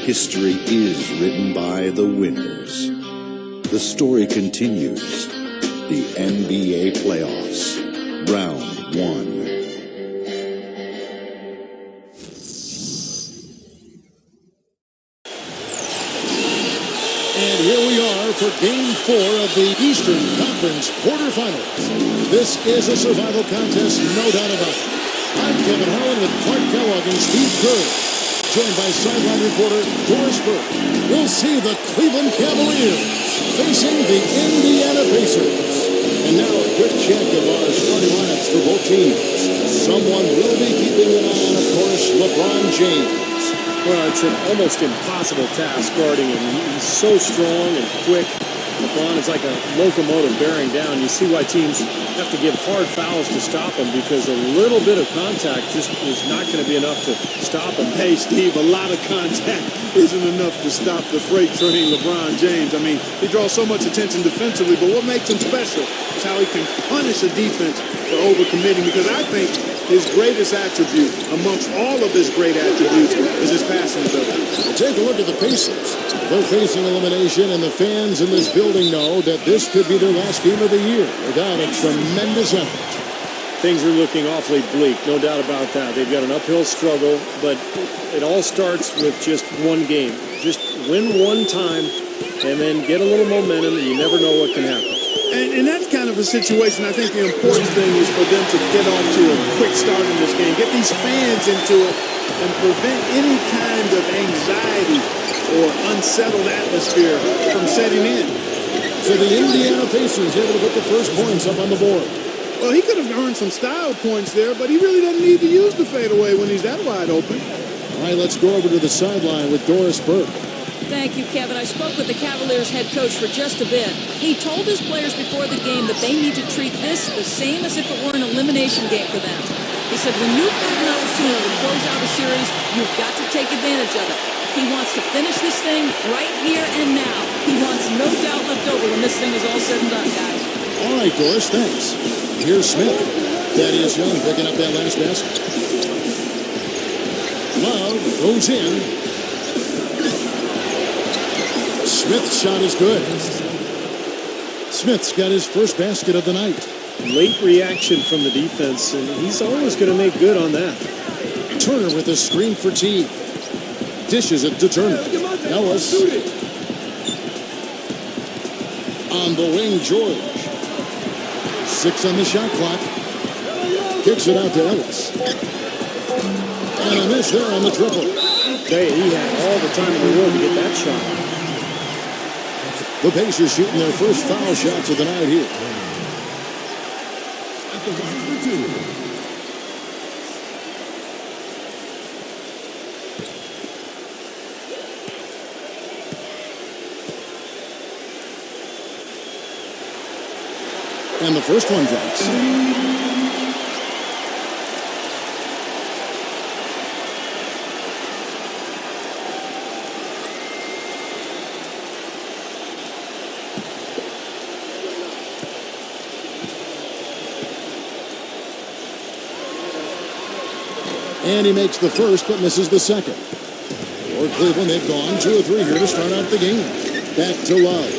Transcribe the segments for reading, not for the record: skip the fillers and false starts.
history is written by the winners. The story continues. The NBA playoffs, round 1. And here we are for Game 4 of the Eastern Conference quarterfinals. This is a survival contest, no doubt about it. I'm Kevin Harlan with Clark Kellogg and Steve Kerr, joined by sideline reporter Doris Burke. We'll see the Cleveland Cavaliers facing the Indiana Pacers. And now a quick check of our starting lineups for both teams. Someone will be keeping an eye on, of course, LeBron James. Well, it's an almost impossible task guarding him. He's so strong and quick. LeBron is like a locomotive bearing down. You see why teams have to give hard fouls to stop him, because a little bit of contact just is not going to be enough to stop him. Hey, Steve, a lot of contact isn't enough to stop the freight train LeBron James. I mean, he draws so much attention defensively, but what makes him special is how he can punish a defense for overcommitting, because I think his greatest attribute amongst all of his great attributes is his passing ability. Take a look at the Pacers. They're facing elimination, and the fans in this building know that this could be their last game of the year without a tremendous effort. Things are looking awfully bleak, no doubt about that. They've got an uphill struggle, but it all starts with just one game. Just win one time and then get a little momentum, and you never know what can happen. And that's kind of a situation. I think the important thing is for them to get off to a quick start in this game, get these fans into it, and prevent any kind of anxiety or unsettled atmosphere from setting in. So the Indiana Pacers able to put the first points up on the board. Well, he could have earned some style points there, but he really doesn't need to use the fadeaway when he's that wide open. All right, let's go over to the sideline with Doris Burke. Thank you, Kevin. I spoke with the Cavaliers head coach for just a bit. He told his players before the game that they need to treat this the same as if it were an elimination game for them. He said, when you've got an opportunity to close out a series, you've got to take advantage of it. He wants to finish this thing right here and now. He wants no doubt left over when this thing is all said and done, guys. All right, Doris, thanks. Here's Smith. Thaddeus Young picking up that last basket. Love goes in. Smith's shot is good. Smith's got his first basket of the night. Late reaction from the defense, and he's always going to make good on that. Turner with a screen for T. Dishes it to Turner. Ellis. On the wing, George. 6 on the shot clock. Kicks it out to Ellis. And a miss there on the triple. Hey, he had all the time in the world to get that shot. The Pacers shooting their first foul shots of the night here. And the first one drops. And he makes the first, but misses the second. For Cleveland, they've gone 2 of 3 here to start out the game. Back to Love.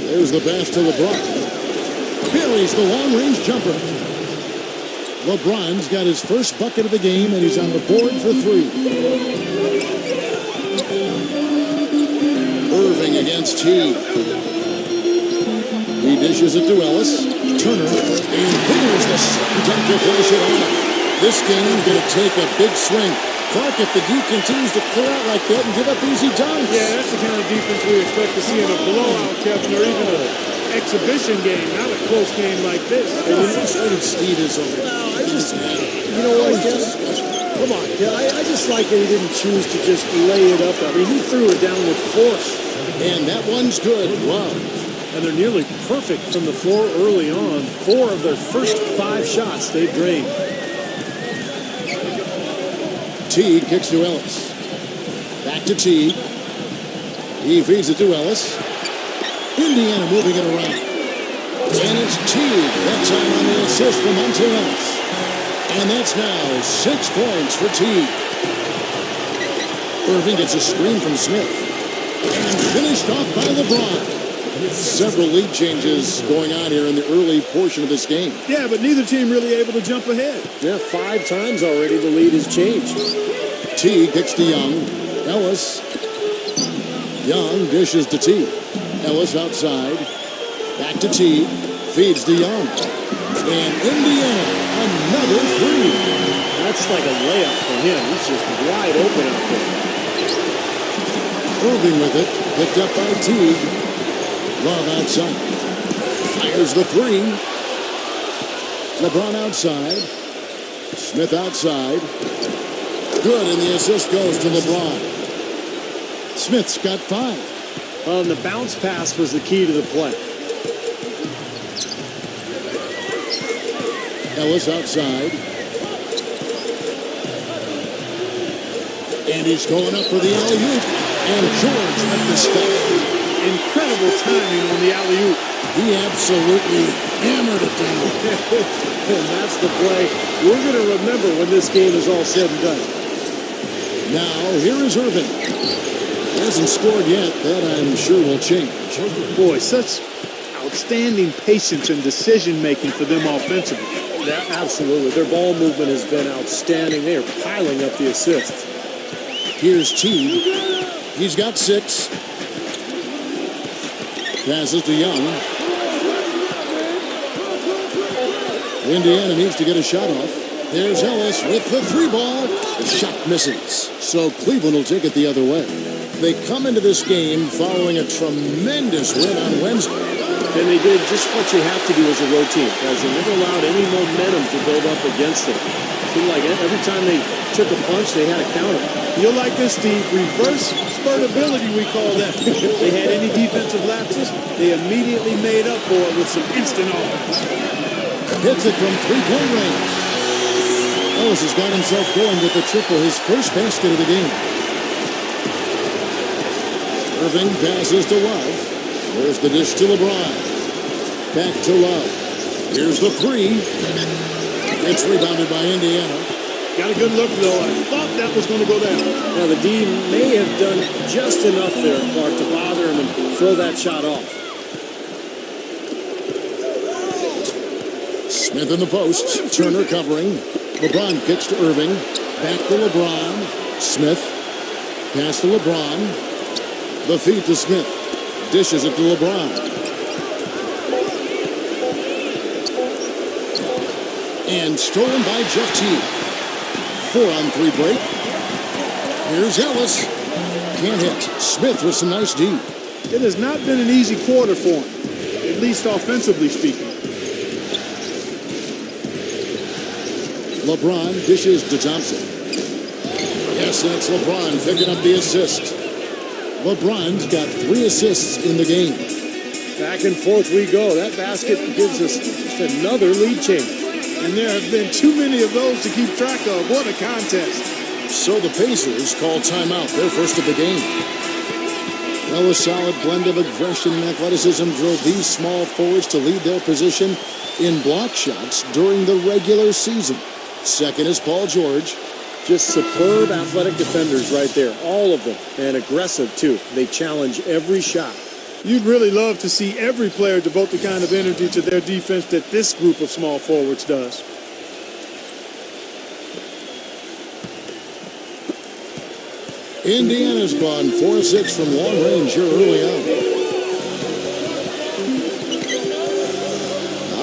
There's the pass to LeBron. Buries the long-range jumper. LeBron's got his first bucket of the game, and he's on the board for 3. Irving against T. He dishes it to Ellis. Turner. And there's the dunk to finish it off. This game going to take a big swing. Clark, if the D continues to clear out like that and give up easy dunks. Yeah, that's the kind of defense we expect to see in a blowout, Kevin, or even an exhibition game, not a close game like this. And how frustrated Steve is over it. Well, I just, you know what, come on, I just like that he didn't choose to just lay it up. I mean, he threw it down with force. And that one's good. Wow. And they're nearly perfect from the floor early on. 4 of their first 5 shots they've drained. T kicks to Ellis. Back to T. He feeds it to Ellis. Indiana moving it around. And it's T. That time on the assist from Hunter Ellis. And that's now 6 points for T. Irving gets a screen from Smith. And finished off by LeBron. Several lead changes going on here in the early portion of this game. Yeah, but neither team really able to jump ahead. Yeah, 5 times already the lead has changed. T kicks to Young. Ellis. Young dishes to T. Ellis outside. Back to T. Feeds to Young. And Indiana, another three. That's like a layup for him. He's just wide open out there. Irving with it. Picked up by Teague. Love outside. Fires the three. LeBron outside. Smith outside. Good, and the assist goes to LeBron. Smith's got 5. Well, and the bounce pass was the key to the play. Ellis outside. And he's going up for the alley-oop. And George with the stop. Incredible timing on the alley-oop. He absolutely hammered it down. And that's the play we're going to remember when this game is all said and done. Now, here is Irving. Hasn't scored yet. That, I'm sure, will change. Boy, such outstanding patience and decision-making for them offensively. Yeah, absolutely. Their ball movement has been outstanding. They are piling up the assists. Here's T. He's got 6. Passes to Young. Indiana needs to get a shot off. There's Ellis with the 3-ball. The shot misses. So Cleveland will take it the other way. They come into this game following a tremendous win on Wednesday. And they did just what you have to do as a road team, guys. They never allowed any momentum to build up against them. It seemed like every time they took a punch, they had a counter. You'll like this, Steve. Reverse spurtability, we call that. They had any defensive lapses, they immediately made up for it with some instant offense. Hits it from 3-point range. Ellis has got himself going with the triple, his first basket of the game. Irving passes to Love. There's the dish to LeBron. Back to Love. Here's the 3. It's rebounded by Indiana. Got a good look, though. I thought that was going to go down. Now, the D may have done just enough there, Clark, to bother him and throw that shot off. Smith in the post. Turner covering. LeBron kicks to Irving. Back to LeBron. Smith. Pass to LeBron. The feed to Smith. Dishes it to LeBron. And stolen by Jeff Teague. 4-on-3 break. Here's Ellis. Can't hit. Smith with some nice D. It has not been an easy quarter for him, at least offensively speaking. LeBron dishes to Thompson. Yes, and it's LeBron picking up the assist. LeBron's got 3 assists in the game. Back and forth we go. That basket gives us just another lead change. And there have been too many of those to keep track of. What a contest. So the Pacers call timeout, their first of the game. Well, a solid blend of aggression and athleticism drove these small forwards to lead their position in block shots during the regular season. Second is Paul George. Just superb athletic defenders right there, all of them, and aggressive too. They challenge every shot. You'd really love to see every player devote the kind of energy to their defense that this group of small forwards does. Indiana's gone 4-6 from long range here early on.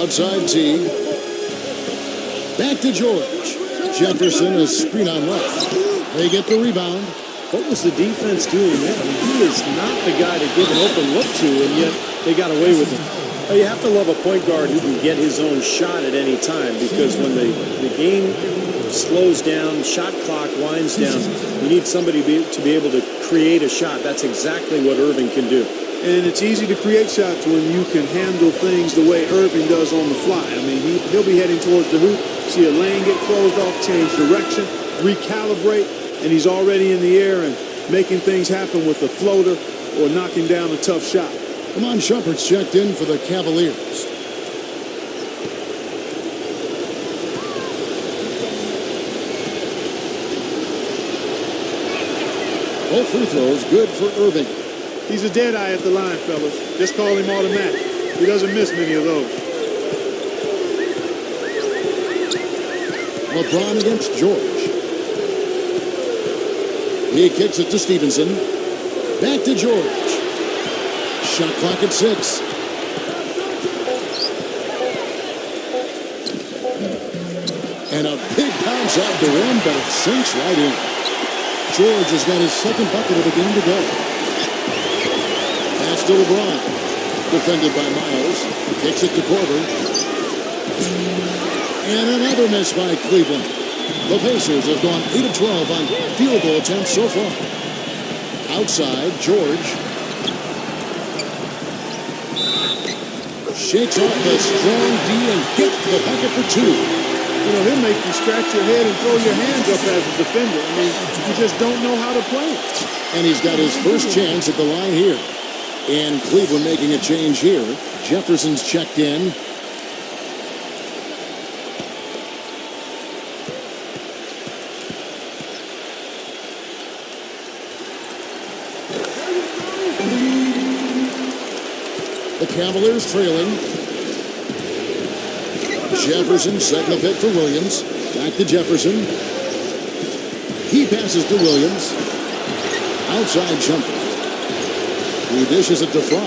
Outside Teague. Back to George. Jefferson is screen on left. They get the rebound. What was the defense doing there? I mean, he is not the guy to give an open look to, and yet they got away with it. Well, you have to love a point guard who can get his own shot at any time, because when the game slows down, shot clock winds down, you need somebody to be able to create a shot. That's exactly what Irving can do. And it's easy to create shots when you can handle things the way Irving does on the fly. I mean, he'll be heading towards the hoop, see a lane get closed off, change direction, recalibrate, and he's already in the air and making things happen with a floater or knocking down a tough shot. Come Shumpert's checked in for the Cavaliers. Both free throws good for Irving. He's a dead eye at the line, fellas. Just call him automatic. He doesn't miss many of those. LeBron against George. He kicks it to Stevenson. Back to George. Shot clock at 6. And a big bounce off the rim, but it sinks right in. George has got his second bucket of the game to go. Pass to LeBron. Defended by Miles. Kicks it to Korver. And another miss by Cleveland. The Pacers have gone 8 of 12 on field goal attempts so far. Outside, George shakes off the strong D and gets the bucket for 2. You know, he'll make you scratch your head and throw your hands up as a defender. I mean, you just don't know how to play. And he's got his first chance at the line here. And Cleveland making a change here. Jefferson's checked in. The Cavaliers trailing. Jefferson setting the pick for Williams. Back to Jefferson. He passes to Williams. Outside jumper. He dishes it to Fry.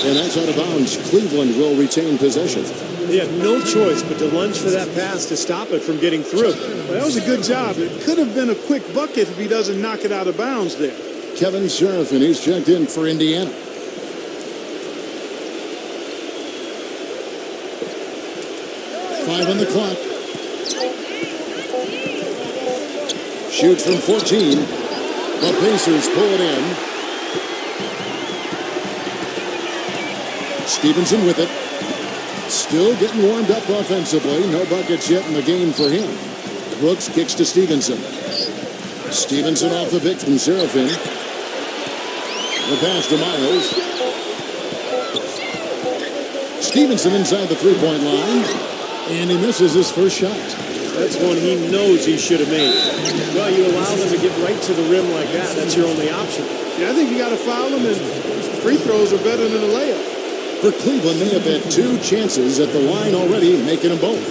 And that's out of bounds. Cleveland will retain possession. They had no choice but to lunge for that pass to stop it from getting through. Well, that was a good job. It could have been a quick bucket if he doesn't knock it out of bounds there. Kevin Serafin, he's checked in for Indiana. Five on the clock. Shoots from 14. The Pacers pull it in. Stevenson with it. Still getting warmed up offensively. No buckets yet in the game for him. Brooks kicks to Stevenson. Stevenson off the pick from Serafin. The pass to Miles. Stevenson inside the three-point line. And he misses his first shot. That's one he knows he should have made. Well, you allow them to get right to the rim like that. That's your only option. Yeah, I think you got to foul them, and free throws are better than a layup. For Cleveland, they have had 2 chances at the line already, making them both.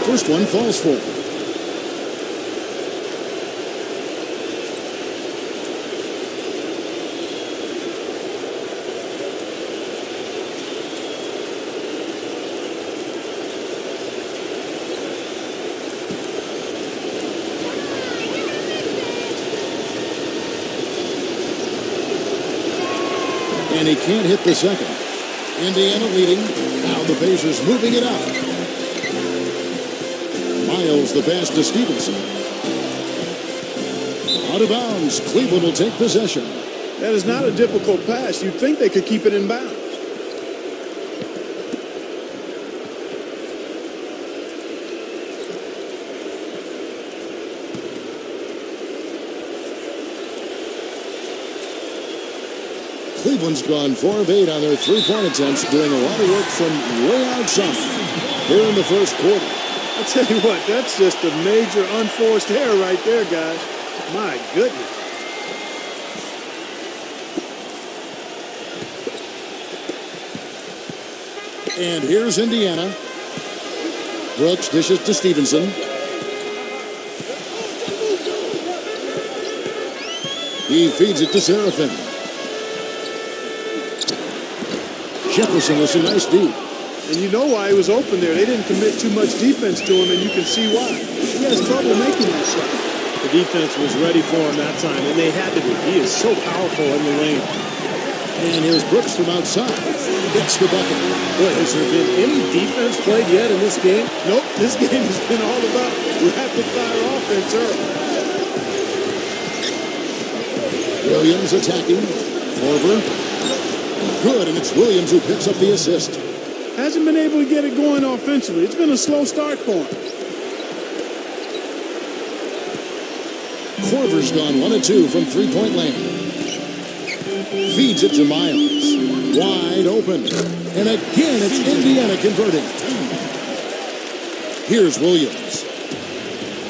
First one falls for. And he can't hit the second. Indiana leading. Now the Pacers moving it out. Miles the pass to Stevenson. Out of bounds. Cleveland will take possession. That is not a difficult pass. You'd think they could keep it in bounds. Cleveland's gone 4 of 8 on their three-point attempts, doing a lot of work from way outside here in the first quarter. I tell you what, that's just a major unforced error right there, guys. My goodness. And here's Indiana. Brooks dishes to Stevenson. He feeds it to Serafin. Jefferson with some nice D. And you know why he was open there. They didn't commit too much defense to him, and you can see why. He has trouble making that shot. The defense was ready for him that time, and they had to be. He is so powerful in the lane. And here's Brooks from outside. Gets the bucket. Boy, has there been any defense played yet in this game? Nope, this game has been all about rapid-fire offense early. Williams attacking. Korver. Good, and it's Williams who picks up the assist. Hasn't been able to get it going offensively. It's been a slow start for him. Korver's gone 1 of 2 from three-point land. Feeds it to Miles. Wide open. And again, it's Indiana converting. Here's Williams.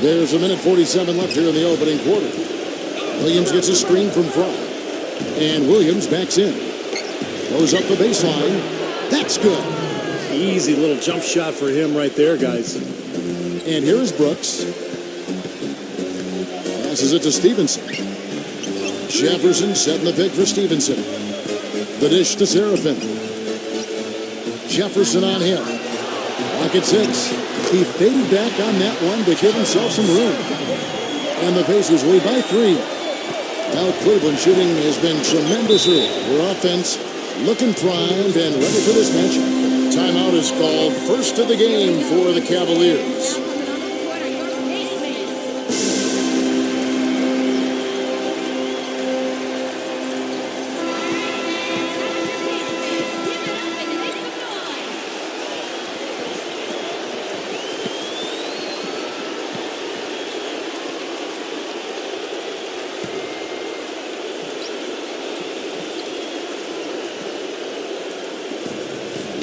There's 1:47 left here in the opening quarter. Williams gets a screen from Fry. And Williams backs in. Goes up the baseline. That's good. Easy little jump shot for him right there, guys. And here is Brooks. Passes it to Stevenson. Jefferson setting the pick for Stevenson. The dish to Seraphin. Jefferson on him. Pocket 6. He faded back on that one to give himself some room. And the Pacers lead by 3. Now Cleveland shooting has been tremendous early. Their offense looking primed and ready for this matchup. Timeout is called. First of the game for the Cavaliers.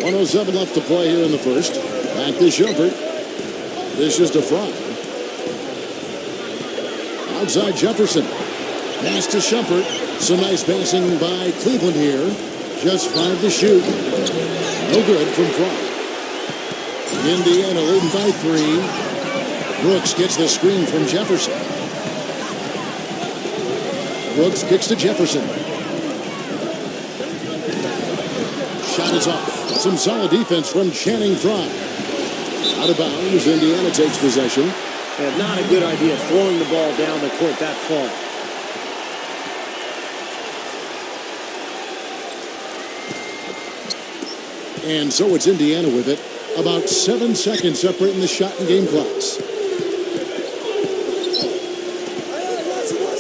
.107 left to play here in the first. Back to Shumpert. This is to Fry. Outside Jefferson. Pass to Shumpert. Some nice passing by Cleveland here. Just 5 to shoot. No good from Fry. Indiana leading by 3. Brooks gets the screen from Jefferson. Brooks kicks to Jefferson. Shot is off. Some solid defense from Channing Fry. Out of bounds, Indiana takes possession. And not a good idea throwing the ball down the court that far. And so it's Indiana with it. About 7 seconds separating the shot and game clocks.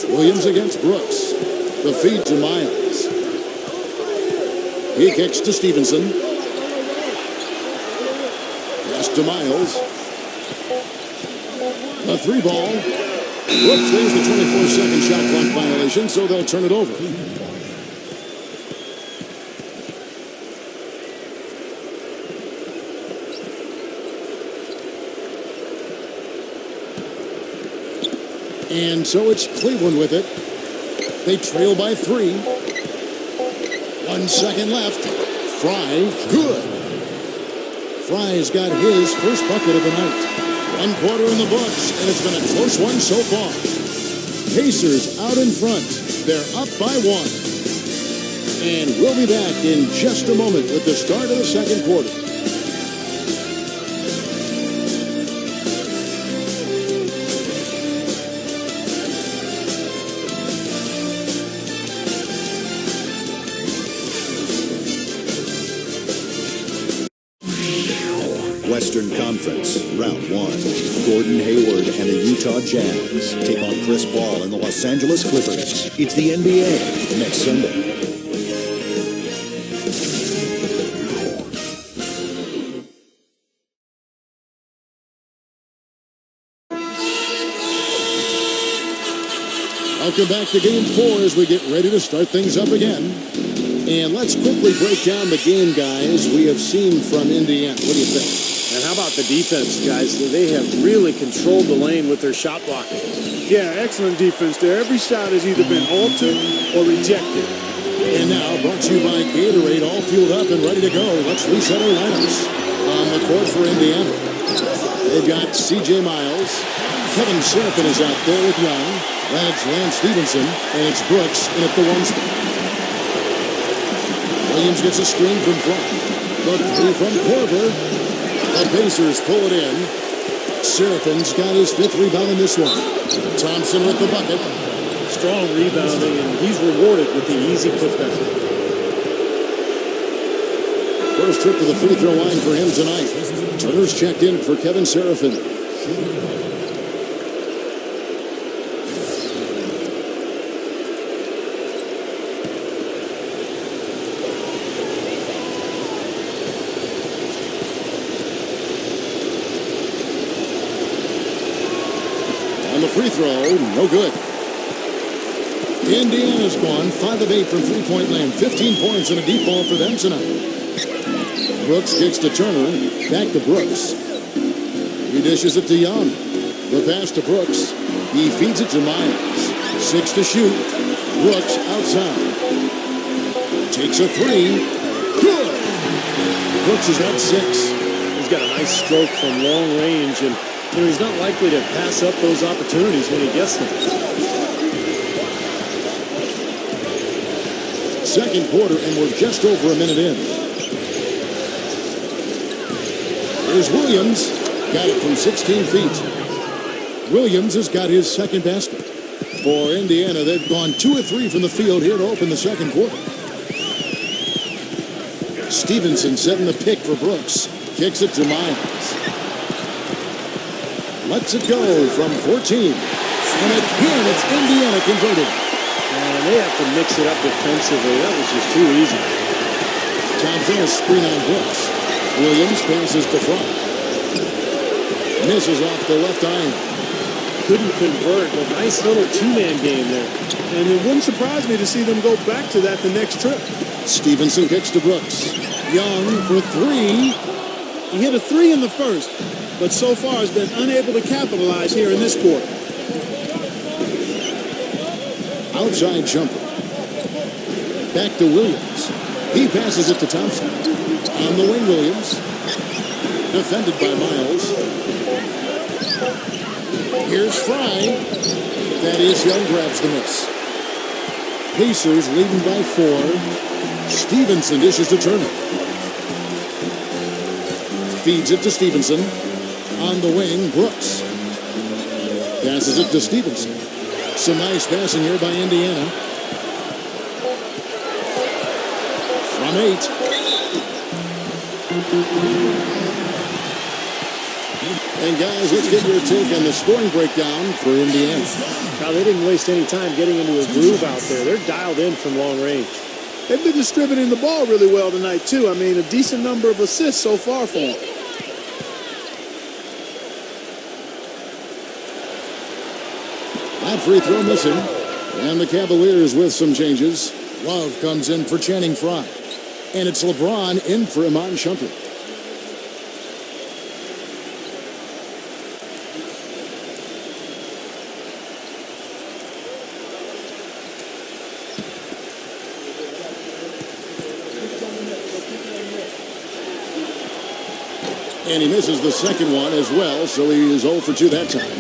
Williams against Brooks. The feed to Miles. He kicks to Stevenson. Pass to Miles. A 3 ball. Brooks there's the 24-second shot clock violation, so they'll turn it over. And so it's Cleveland with it. They trail by 3. 1 second left. Fry, good. Fry's got his first bucket of the night. 1 quarter in the books, and it's been a close one so far. Pacers out in front. They're up by 1. And we'll be back in just a moment with the start of the second quarter. Western Conference, Round 1. Gordon Hayward and the Utah Jazz take on Chris Paul and the Los Angeles Clippers. It's the NBA next Sunday. Welcome back to Game 4 as we get ready to start things up again. And let's quickly break down the game, guys, we have seen from Indiana. What do you think? And how about the defense, guys? They have really controlled the lane with their shot blocking. Yeah, excellent defense there. Every shot has either been altered or rejected. And now, brought to you by Gatorade, all fueled up and ready to go. Let's reset our lineups on the court for Indiana. They've got C.J. Miles. Kevin Seraphin is out there with Young. That's Lance Stevenson. And it's Brooks in at the 1 spot. Williams gets a screen from Fry. The 3 from Korver. The Pacers pull it in. Seraphin's got his 5th rebound in this one. Thompson with the bucket. Strong rebounding, and he's rewarded with the easy putback. First trip to the free throw line for him tonight. Turner's checked in for Kevin Seraphin. On the free throw, no good. Indiana's gone 5 of 8 from three-point land. 15 points and a deep ball for them tonight. Brooks kicks to Turner. Back to Brooks. He dishes it to Young. The pass to Brooks. He feeds it to Miles. 6 to shoot. Brooks outside. Takes a three. Good. Brooks has got 6. He's got a nice stroke from long range, and he's not likely to pass up those opportunities when he gets them. Second quarter, and we're just over a minute in. Here's Williams. Got it from 16 feet. Williams has got his second basket. For Indiana, they've gone 2 of 3 from the field here to open the second quarter. Stevenson setting the pick for Brooks. Kicks it to Miles. Lets it go from 14. And again, it's Indiana converted. And they have to mix it up defensively. That was just too easy. Thompson is screen on Brooks. Williams passes to front. Misses off the left iron. Couldn't convert, but nice little two-man game there. And it wouldn't surprise me to see them go back to that the next trip. Stevenson kicks to Brooks. Young for 3. He hit a 3 in the first, but so far has been unable to capitalize here in this quarter. Outside jumper. Back to Williams. He passes it to Thompson. On the wing, Williams. Defended by Miles. Here's Fry. Thaddeus Young grabs the miss. Pacers leading by 4. Stevenson dishes to Turner. Feeds it to Stevenson. On the wing, Brooks. Passes it to Stevenson. Some nice passing here by Indiana. From 8. And guys, let's get your take on the scoring breakdown for Indiana. Now, they didn't waste any time getting into a groove out there. They're dialed in from long range. They've been distributing the ball really well tonight, too. I mean, a decent number of assists so far for them. That free throw missing. And the Cavaliers with some changes. Love comes in for Channing Frye. And it's LeBron in for Iman Shumpert. And he misses the second one as well, so he is 0 for 2 that time.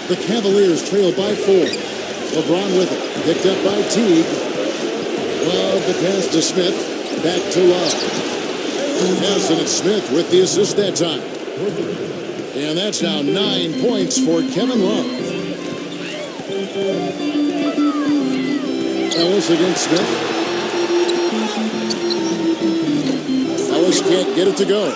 The Cavaliers trail by 4. LeBron with it. Picked up by Teague. Love the pass to Smith. Back to Love. Pass, and it's Smith with the assist that time. And that's now 9 points for Kevin Love. Ellis against Smith. Ellis can't get it to go.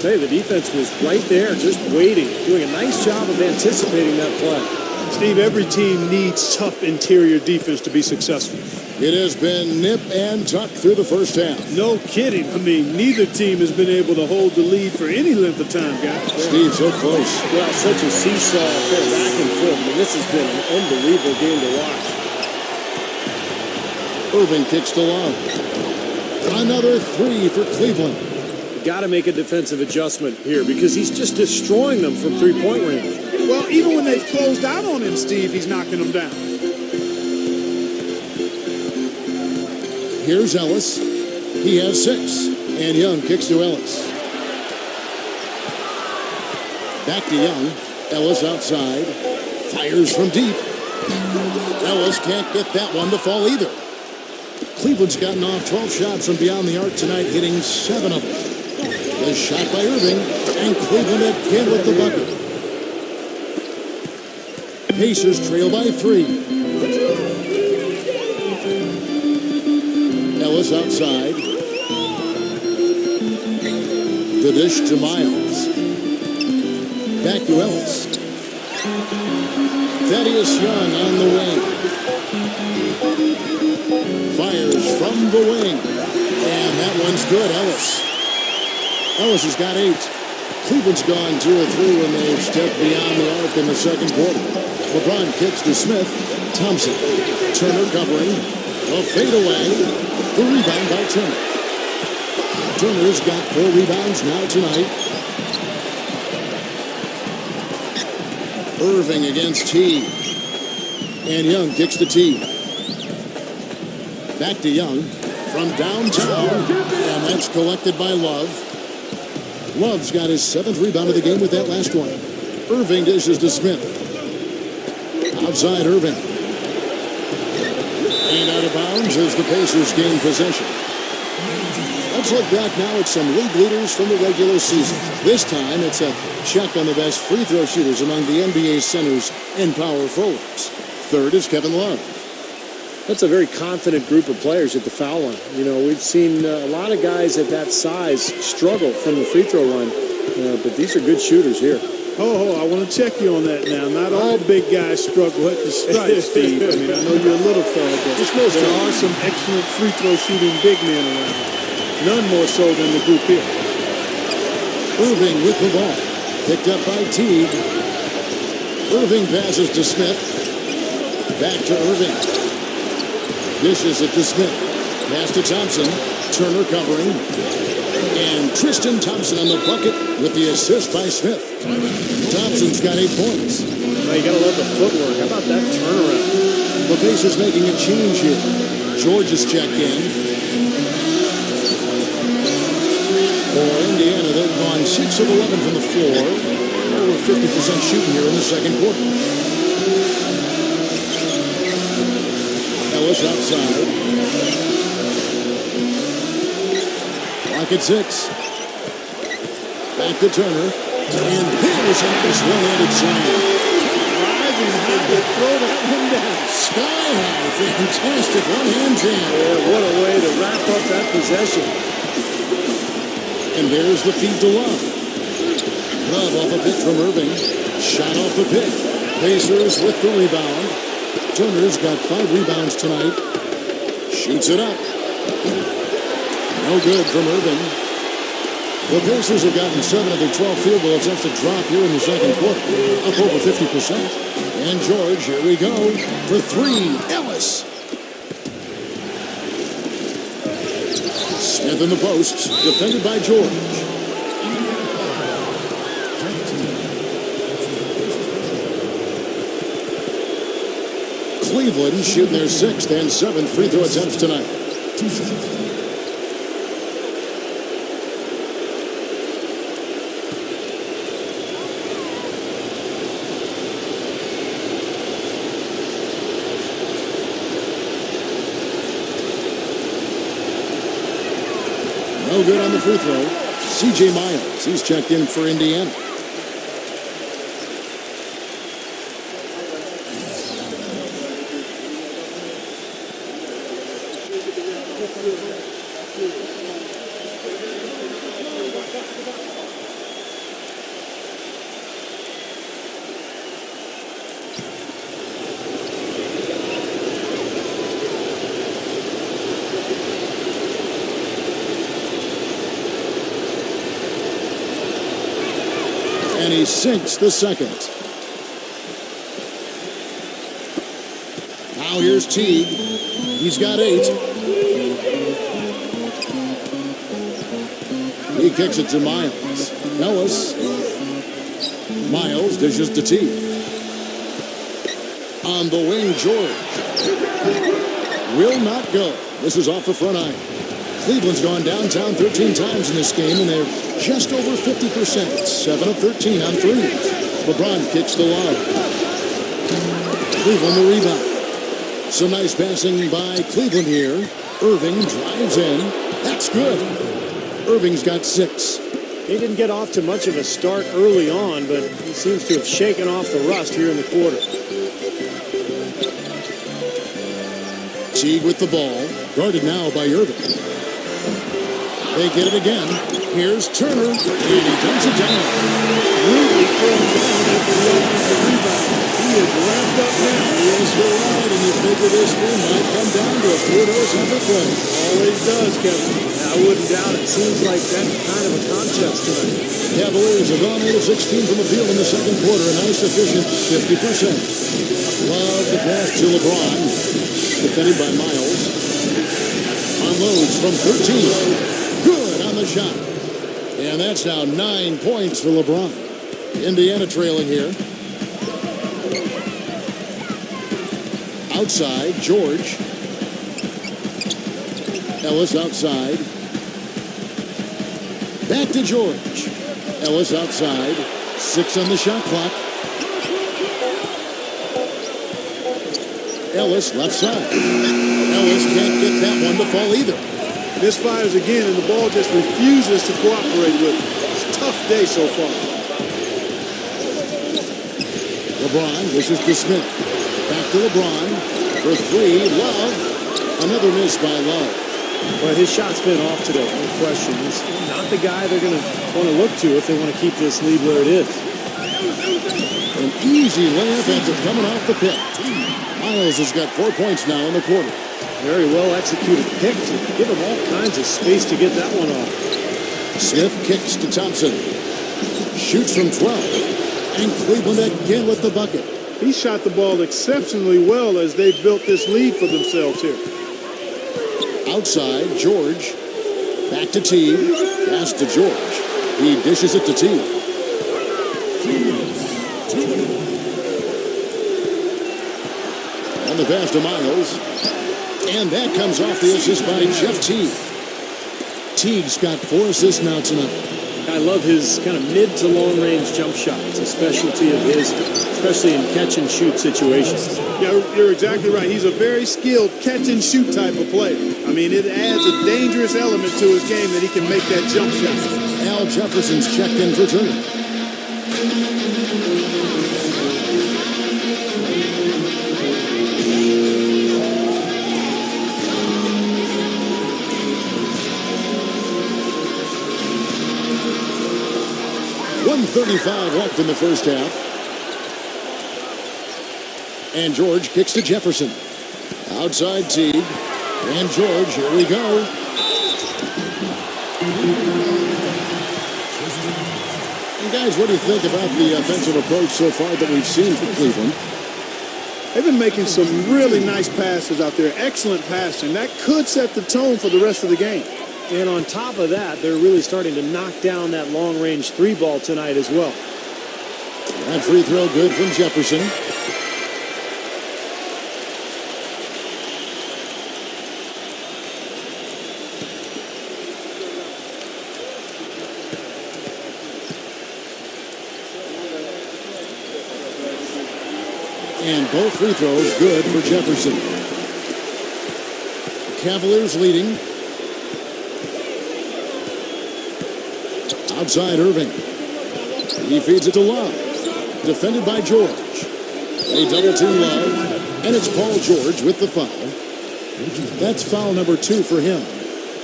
Hey, the defense was right there, just waiting, doing a nice job of anticipating that play. Steve, every team needs tough interior defense to be successful. It has been nip and tuck through the first half. No kidding. I mean, neither team has been able to hold the lead for any length of time, guys. Steve, so close. Well, such a seesaw affair, back and forth. I mean, this has been an unbelievable game to watch. Irving kicks to Love. Another 3 for Cleveland. Got to make a defensive adjustment here because he's just destroying them from three-point range. Well, even when they've closed out on him, Steve, he's knocking them down. Here's Ellis. He has 6. And Young kicks to Ellis. Back to Young. Ellis outside. Fires from deep. Ellis can't get that one to fall either. Cleveland's gotten off 12 shots from beyond the arc tonight, hitting 7 of them. The shot by Irving, and Cleveland again with the bucket. Pacers trail by 3. Ellis outside. The dish to Miles. Back to Ellis. Thaddeus Young on the wing. Fires from the wing. And that one's good, Ellis. Ellis has got 8. Cleveland's gone 2 of 3 when they've stepped beyond the arc in the second quarter. LeBron kicks to Smith. Thompson. Turner covering. A fadeaway. The rebound by Turner. Turner's got 4 rebounds now tonight. Irving against Teague. And Young kicks to Teague. Back to Young from downtown. And that's collected by Love. Love's got his 7th rebound of the game with that last one. Irving dishes to Smith. Outside Irving. And out of bounds as the Pacers gain possession. Let's look back now at some league leaders from the regular season. This time it's a check on the best free throw shooters among the NBA centers and power forwards. Third is Kevin Love. That's a very confident group of players at the foul line. You know, we've seen a lot of guys at that size struggle from the free throw line, but these are good shooters here. I want to check you on that now. Not all big guys struggle at the stripe, Steve. I mean, I know you're a little fella, but there are some excellent free throw shooting big men around. None more so than the group here. Irving with the ball. Picked up by Teague. Irving passes to Smith. Back to Irving. Dishes it to Smith. Pass to Thompson. Turner covering. And Tristan Thompson on the bucket with the assist by Smith. Thompson's got 8 points. Well, you got to love the footwork. How about that turnaround? The Pacers making a change here. George is checked in. For Indiana, they've gone 6 of 11 from the floor. Over 50% shooting here in the second quarter. Ellis outside. Clock at 6. Back to Turner. And there's a nice one-handed slam. Rising high to throw that one down. Sky high. Fantastic one-hand jam. Yeah, what a way to wrap up that possession. And there's the feed to Love. Love off a pick from Irving. Shot off the pick. Pacers with the rebound. Turner's got 5 rebounds tonight. Shoots it up. No good from Irving. The Pacers have gotten 7 of their 12 field goal attempts to drop here in the second quarter. Up over 50%. And George, here we go. For 3, Ellis. Smith in the post. Defended by George. Cleveland shooting their 6th and 7th free throw attempts tonight. No good on the free throw. C.J. Miles, he's checked in for Indiana. And he sinks the second. Now here's Teague. He's got 8. He kicks it to Miles. Ellis. Miles dishes to Teague. On the wing, George. Will not go. This is off the front iron. Cleveland's gone downtown 13 times in this game, and they're just over 50%. 7 of 13 on threes. LeBron kicks to Love. Cleveland the rebound. Some nice passing by Cleveland here. Irving drives in. That's good. Irving's got 6. He didn't get off to much of a start early on, but he seems to have shaken off the rust here in the quarter. Teague with the ball. Guarded now by Irving. They get it again. Here's Turner, and he dumps it down. Really thrown down after the offensive rebound. He is wrapped up now. Yes, you're right, and you figure this game might come down to a few of those effort plays. Always does, Kevin. Now, I wouldn't doubt it. Seems like that kind of a contest tonight. Cavaliers have gone 8 of 16 from the field in the second quarter. A nice efficient 50%. Love the pass to LeBron. Defended by Miles. Unloads from 13. Good on the shot. And that's now 9 points for LeBron. Indiana trailing here. Outside, George. Ellis outside. Back to George. Ellis outside. 6 on the shot clock. Ellis left side. Ellis can't get that one to fall either. Misfires again, and the ball just refuses to cooperate with it. It's a tough day so far. LeBron wishes to Smith. Back to LeBron. For 3, Love. Another miss by Love. But his shot's been off today, no question. He's not the guy they're going to want to look to if they want to keep this lead where it is. An easy layup after coming off the pick. Miles has got 4 points now in the quarter. Very well executed pick to give him all kinds of space to get that one off. Smith kicks to Thompson. Shoots from 12. And Cleveland again with the bucket. He shot the ball exceptionally well as they've built this lead for themselves here. Outside, George. Back to Teague. Pass to George. He dishes it to Teague. On the pass to Miles. And that comes off the assist by Jeff Teague. Teague's got 4 assists now tonight. I love his kind of mid to long range jump shot. It's a specialty of his, especially in catch and shoot situations. Yeah, you're exactly right. He's a very skilled catch and shoot type of player. I mean, it adds a dangerous element to his game that he can make that jump shot. Al Jefferson's checked in for Turner. .135 left in the first half. And George kicks to Jefferson. Outside Teague. And George, here we go. And guys, what do you think about the offensive approach so far that we've seen from Cleveland? They've been making some really nice passes out there. Excellent passing. That could set the tone for the rest of the game. And on top of that, they're really starting to knock down that long-range 3-ball tonight as well. That free throw good from Jefferson. And both free throws good for Jefferson. The Cavaliers leading. Outside Irving. He feeds it to Love. Defended by George. They double team Love. And it's Paul George with the foul. That's foul number 2 for him.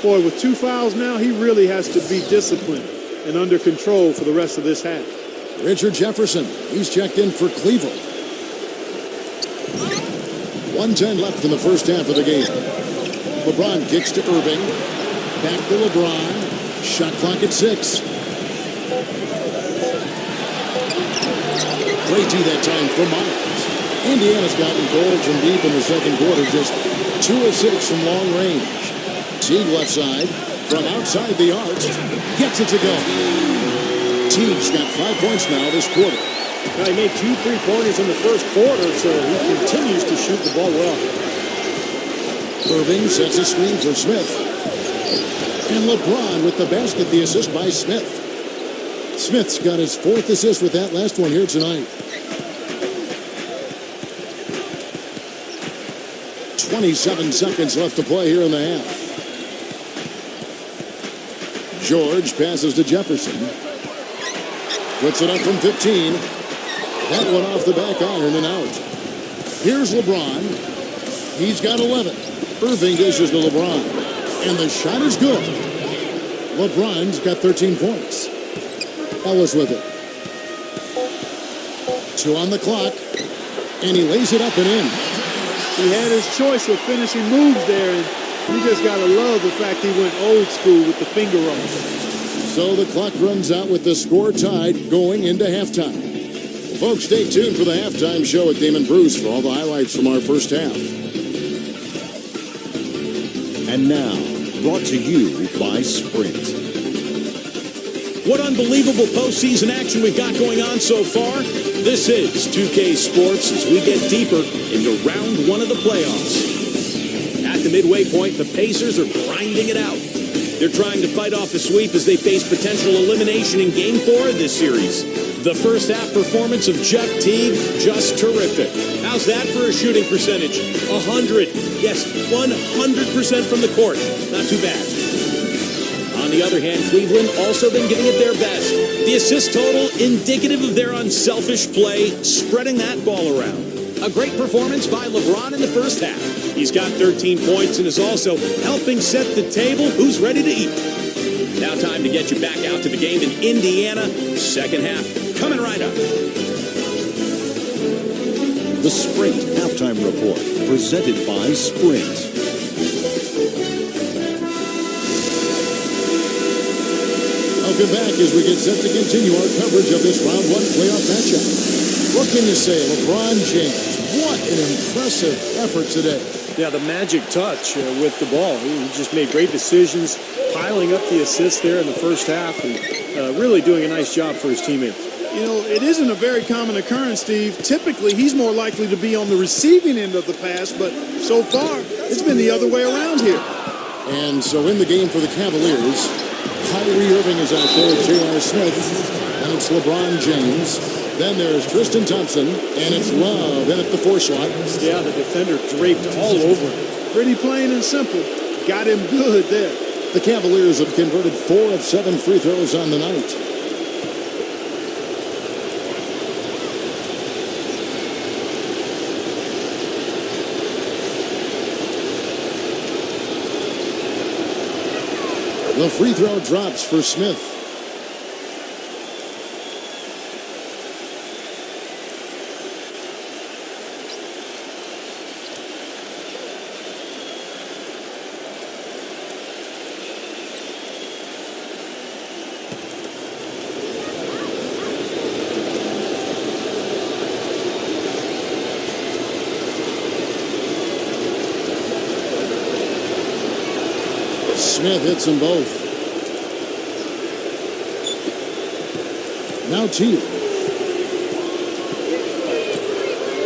Boy, with 2 fouls now, he really has to be disciplined and under control for the rest of this half. Richard Jefferson. He's checked in for Cleveland. 1:10 left in the first half of the game. LeBron kicks to Irving. Back to LeBron. Shot clock at 6. Great D that time for Miles. Indiana's gotten cold from deep in the second quarter. Just 2 of 6 from long range. Teague left side. From outside the arc. Gets it to go. Teague's got 5 points now this quarter. Now, he made 2 3-pointers in the first quarter, so he continues to shoot the ball well. Irving sets a screen for Smith. And LeBron with the basket, the assist by Smith. Smith's got his 4th assist with that last one here tonight. 27 seconds left to play here in the half. George passes to Jefferson. Puts it up from 15. That one off the back iron and out. Here's LeBron. He's got 11. Irving dishes to LeBron. And the shot is good. LeBron's got 13 points. Ellis with it. 2 on the clock. And he lays it up and in. He had his choice of finishing moves there, and You just got to love the fact he went old school with the finger roll. So the clock runs out with the score tied going into halftime. Folks, stay tuned for the halftime show at Damon Bruce for all the highlights from our first half. And now, brought to you by Sprint. What unbelievable postseason action we've got going on so far. This is 2K Sports as we get deeper into round one of the playoffs. At the midway point, the Pacers are grinding it out. They're trying to fight off the sweep as they face potential elimination in Game 4 of this series. The first half performance of Jeff Teague, just terrific. How's that for a shooting percentage? 100. Yes, 100% from the court. Not too bad. On the other hand, Cleveland also been giving it their best. The assist total indicative of their unselfish play, spreading that ball around. A great performance by LeBron in the first half. He's got 13 points and is also helping set the table. Who's ready to eat? Now time to get you back out to the game in Indiana. Second half coming right up. The Sprint Halftime Report, presented by Sprint. Welcome back as we get set to continue our coverage of this round one playoff matchup. What can you say, LeBron James? What an impressive effort today. Yeah, the magic touch with the ball. He just made great decisions, piling up the assists there in the first half, and really doing a nice job for his teammates. You know, it isn't a very common occurrence, Steve. Typically, he's more likely to be on the receiving end of the pass, but so far, it's been the other way around here. And so in the game for the Cavaliers, Kyrie Irving is out there with J.R. Smith, and it's LeBron James. Then there's Tristan Thompson, and it's Love in at the 4 slot. Yeah, the defender draped all over him. Pretty plain and simple. Got him good there. The Cavaliers have converted 4 of 7 free throws on the night. The free throw drops for Smith. Smith hits them both. Now Teague.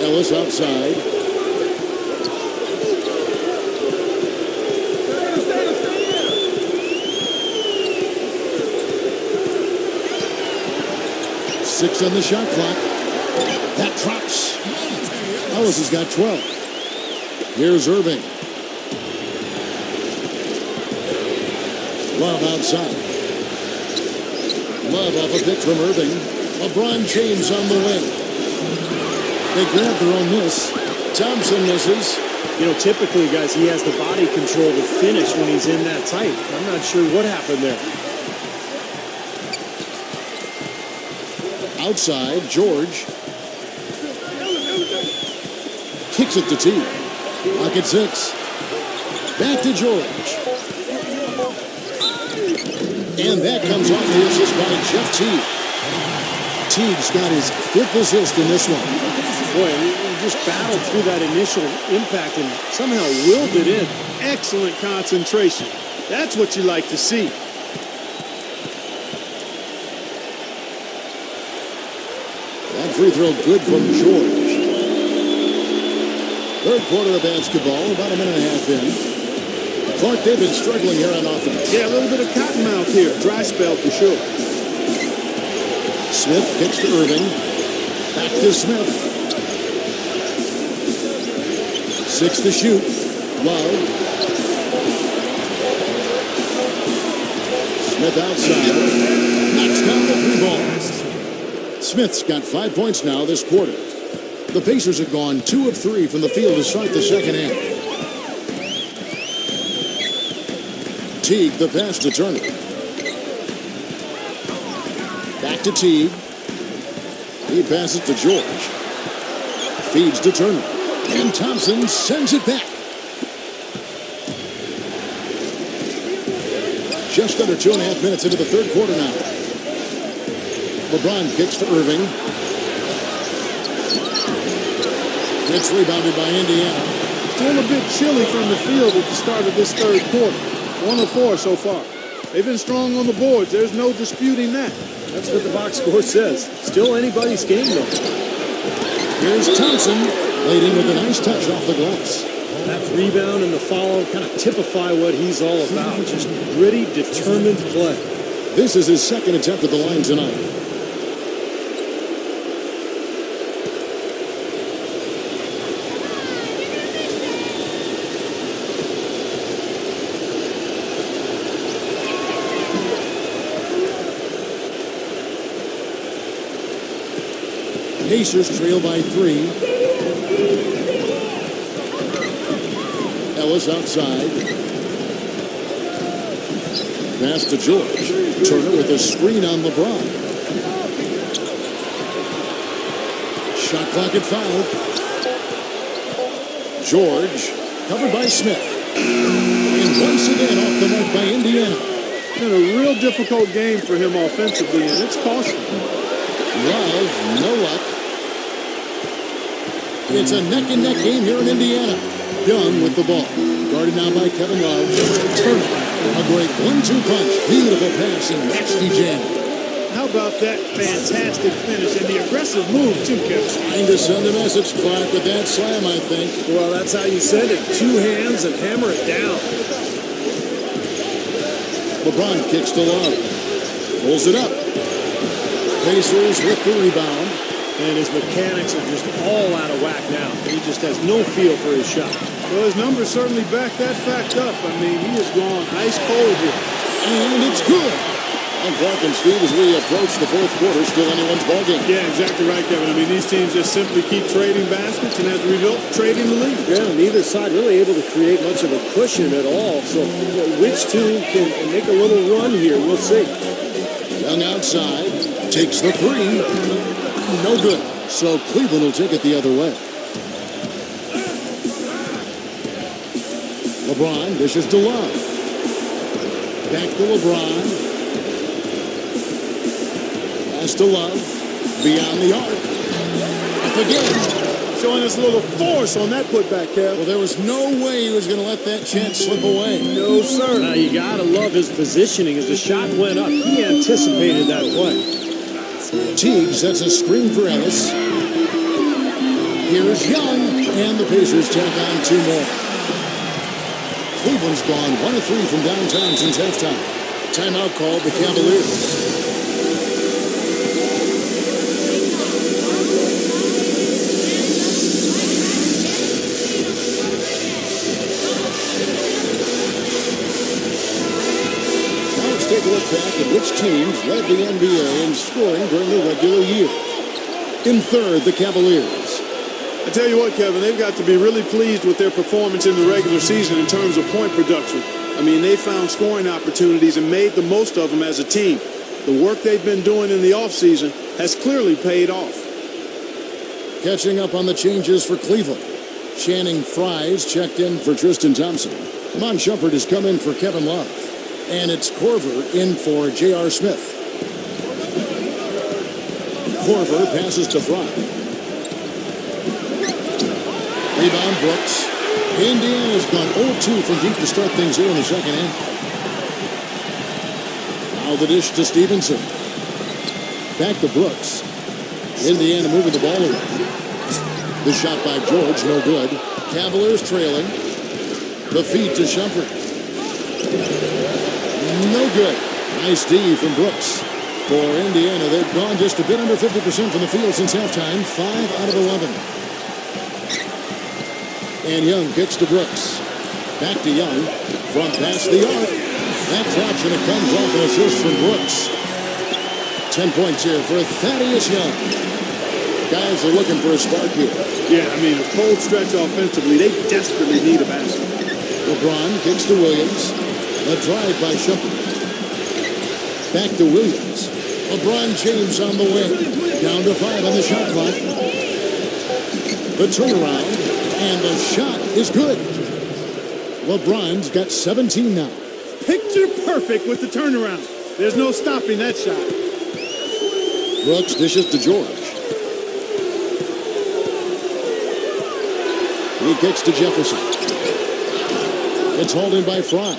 Ellis outside. Six on the shot clock. That drops. Ellis has got 12. Here's Irving. Love outside. Love off a pick from Irving. LeBron James on the wing. They grab their own miss. Thompson misses. You know, typically, guys, he has the body control to finish when he's in that tight. I'm not sure what happened there. Outside, George. Kicks it to T. Lock at 6. Back to George. And that comes off the assist by Jeff Teague. Teague's got his 5th assist in this one. Boy, he just battled through that initial impact and somehow willed it in. Excellent concentration. That's what you like to see. That free throw good from George. Third quarter of basketball, about a minute and a half in. Clark, they've been struggling here on offense. Yeah, a little bit of cottonmouth here. Dry spell for sure. Smith kicks to Irving. Back to Smith. 6 to shoot. Love. Smith outside. Knocks down the 3 ball. Smith's got 5 points now this quarter. The Pacers have gone 2 of 3 from the field to start the second half. Teague, the pass to Turner. Back to Teague. He passes to George. Feeds to Turner. And Thompson sends it back. just under 2.5 minutes into the third quarter now. LeBron kicks to Irving. It's rebounded by Indiana. Still a bit chilly from the field at the start of this third quarter. 1 of 4 so far. They've been strong on the boards. There's no disputing that. That's what the box score says. Still anybody's game, though. Here's Thompson, laid in with a nice touch off the glass. That rebound and the follow kind of typify what he's all about. Just gritty, determined play. This is his second attempt at the line tonight. Pacers trail by 3. Ellis outside. Pass to George. Turner with a screen on LeBron. Shot clock at 5. George covered by Smith. And once again off the mark by Indiana. Been a real difficult game for him offensively, and it's costly. Love, no luck. It's a neck-and-neck game here in Indiana. Young with the ball. Guarded now by Kevin Love. Turner. A great 1-2 punch. Beautiful pass and nasty jam. How about that fantastic finish and the aggressive move, too, Kevin? Trying to send a message, Clark, with that slam, I think. Well, that's how you send it. 2 hands and hammer it down. LeBron kicks to Love. Pulls it up. Pacers with the rebound. And his mechanics are just all out of whack now. He just has no feel for his shot. Well, his numbers certainly back that fact up. I mean, he has gone ice cold here. And it's good. I'm Clark and Steve as we approach the fourth quarter. Still anyone's ballgame. Yeah, exactly right, Kevin. I mean, these teams just simply keep trading baskets and as a result, trading the lead. Yeah, neither side really able to create much of a cushion at all. So which team can make a little run here? We'll see. Young outside. Takes the 3. No good. So Cleveland will take it the other way. LeBron dishes to Love. Back to LeBron. Pass to Love. Beyond the arc. Up again. Showing us a little force on that putback, Kev. Well, there was no way he was going to let that chance slip away. No, sir. Now, you got to love his positioning. As the shot went up, he anticipated that play. Teague sets a screen for Ellis. Here's Young, and the Pacers tack on 2 more. Cleveland's gone 1 of 3 from downtown since halftime. Timeout called the Cavaliers. Take a look back at which teams led the NBA in scoring during the regular year. In third, the Cavaliers. I tell you what, Kevin, they've got to be really pleased with their performance in the regular season in terms of point production. I mean, they found scoring opportunities and made the most of them as a team. The work they've been doing in the offseason has clearly paid off. Catching up on the changes for Cleveland. Channing Frye's checked in for Tristan Thompson. Amon Shumpert has come in for Kevin Love. And it's Korver in for J.R. Smith. Korver passes to Fry. Rebound Brooks. Indiana's gone 0-2 from deep to start things here in the second half. Now the dish to Stevenson. Back to Brooks. Indiana moving the ball away. The shot by George, no good. Cavaliers trailing. The feed to Shumpert. No good. Nice D from Brooks. For Indiana, they've gone just a bit under 50% from the field since halftime. 5 out of 11. And Young kicks to Brooks. Back to Young. Front past the arc. That drops and it comes off an assist from Brooks. 10 points here for Thaddeus Young. Guys are looking for a spark here. Yeah, I mean, a cold stretch offensively. They desperately need a basket. LeBron kicks to Williams. A drive by Shumpert. Back to Williams. LeBron James on the wing. Down to 5 on the shot clock. The turnaround. And the shot is good. LeBron's got 17 now. Picture perfect with the turnaround. There's no stopping that shot. Brooks dishes to George. He kicks to Jefferson. It's hauled in by Fry.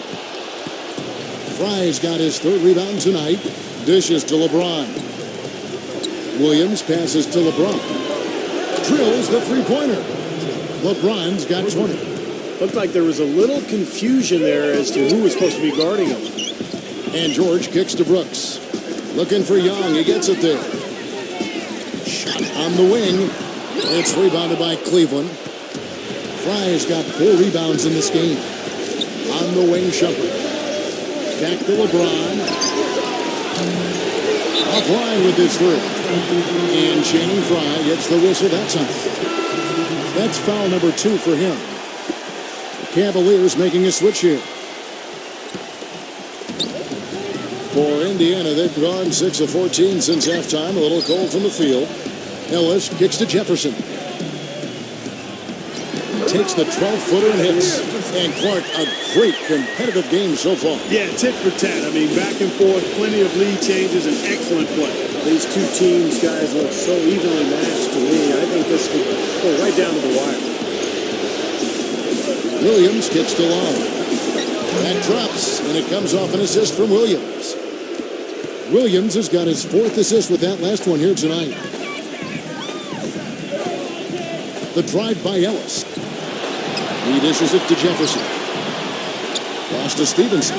Fry's got his third rebound tonight. Dishes to LeBron. Williams passes to LeBron. Drills the three-pointer. LeBron's got 20. Looked like there was a little confusion there as to who was supposed to be guarding him. And George kicks to Brooks. Looking for Young. He gets it there. Shot on the wing. It's rebounded by Cleveland. Fry's got 4 rebounds in this game. On the wing, Shumpert. Back to LeBron. Offline with this three. And Channing Frye gets the whistle that time. That's foul number 2 for him. The Cavaliers making a switch here. For Indiana, they've gone 6 of 14 since halftime. A little cold from the field. Ellis kicks to Jefferson. Takes the 12-footer and hits. And Clark, a great competitive game so far. Yeah, tit for tat. I mean, back and forth, plenty of lead changes, and excellent play. These two teams, guys, look so evenly matched to me. I think this could go right down to the wire. Williams kicks to Long. That drops, and it comes off an assist from Williams. Williams has got his 4th assist with that last one here tonight. The drive by Ellis. He dishes it to Jefferson. Pass to Stevenson.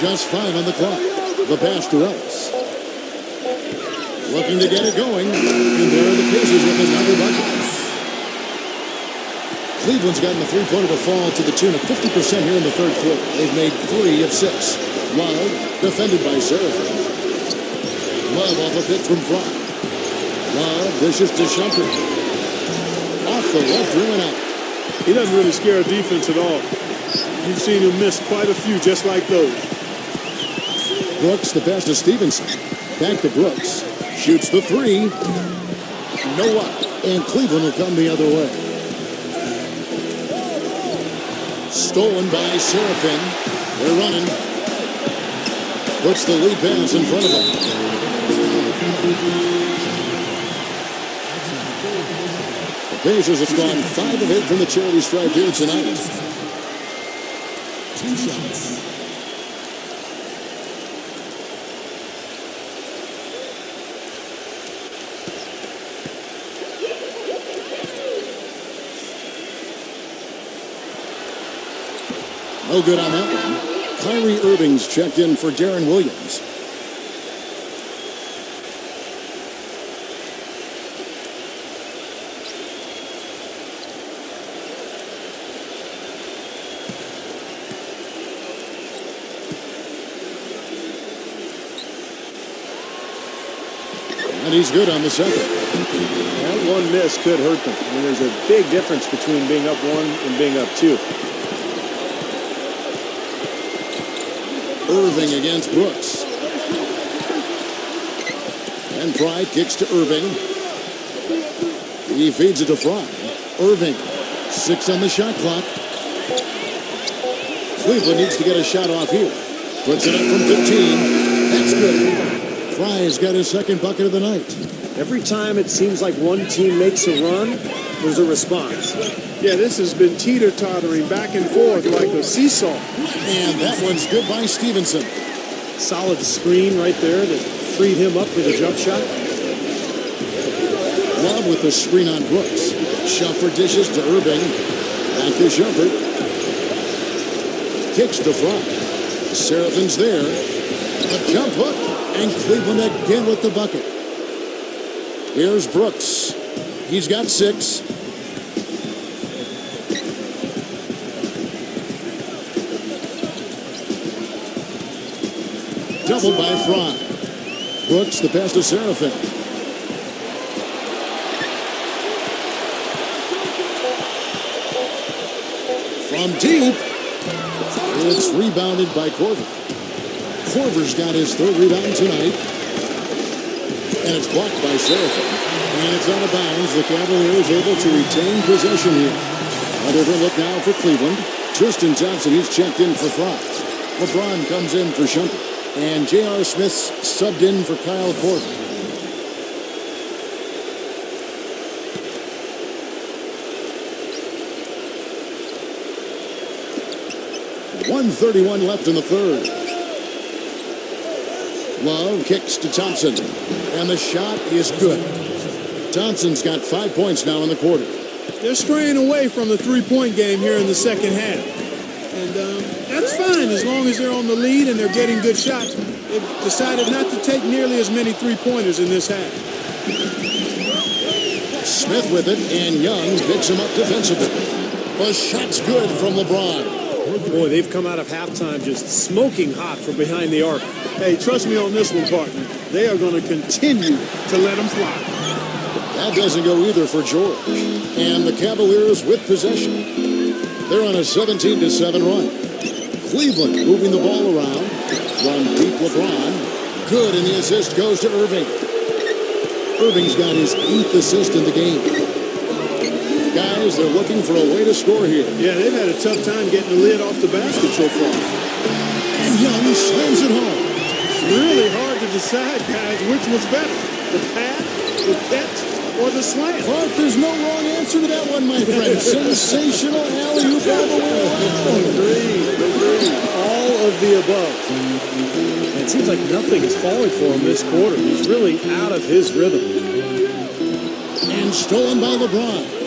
Just 5 on the clock. The pass to Ellis. Looking to get it going. And there are the Pacers with another bucket. Cleveland's gotten the three-pointer to fall to the tune of 50% here in the third quarter. They've made 3 of 6. Love, defended by Seraphin. Love off a pick from Fry. Love dishes to Shumpert. Off the left rim and out. He doesn't really scare a defense at all. You've seen him miss quite a few just like those. Brooks, the pass to Stevenson. Back to Brooks. Shoots the 3. No up. And Cleveland will come the other way. Stolen by Seraphin. They're running. Puts the lead pass in front of them. The Pacers have gone 5 of 8 from the charity stripe here tonight. 2 shots. No good on that one. Kyrie Irving's checked in for Darren Williams. And he's good on the second. That one miss could hurt them. I mean, there's a big difference between being up 1 and being up 2. Irving against Brooks. And Fry kicks to Irving. He feeds it to Fry. Irving, 6 on the shot clock. Cleveland needs to get a shot off here. Puts it up from 15. That's good. Fry's got his second bucket of the night. Every time it seems like one team makes a run, there's a response. Yeah, this has been teeter-tottering back and forth like a seesaw. And that one's good by Stevenson. Solid screen right there that freed him up for the jump shot. Love with the screen on Brooks. Shumpert dishes to Irving. Back to Shumpert. Kicks to Fry. Seraphin's there. A jump hook. And Cleveland again with the bucket. Here's Brooks. He's got 6. Doubled by Fry. Brooks, the pass to Seraphin. From deep. It's rebounded by Korver. Korver's got his 3rd rebound tonight. And it's blocked by Seraphin. And it's out of bounds. The Cavaliers able to retain possession here. A different look now for Cleveland. Tristan Thompson, he's checked in for Frost. LeBron comes in for Shumpert. And J.R. Smith's subbed in for Kyle Korver. .131 left in the third. Love kicks to Thompson. And the shot is good. Thompson's got 5 points now in the quarter. They're straying away from the three-point game here in the second half. And that's fine as long as they're on the lead and they're getting good shots. They've decided not to take nearly as many three-pointers in this half. Smith with it, and Young picks him up defensively. The shot's good from LeBron. Boy, they've come out of halftime just smoking hot from behind the arc. Hey, trust me on this one, partner. They are going to continue to let them fly. That doesn't go either for George. And the Cavaliers with possession. They're on a 17-7 run. Cleveland moving the ball around. From deep LeBron. Good, and the assist goes to Irving. Irving's got his 8th assist in the game. Guys, they're looking for a way to score here. Yeah, they've had a tough time getting the lid off the basket so far. And Young slams it home. It's really hard to decide, guys, which was better. The pass, the catch, or the slam. Clark, there's no wrong answer to that one, my friend. Sensational alley-oop all the way around. Agreed. All of the above. And it seems like nothing is falling for him this quarter. He's really out of his rhythm. And stolen by LeBron.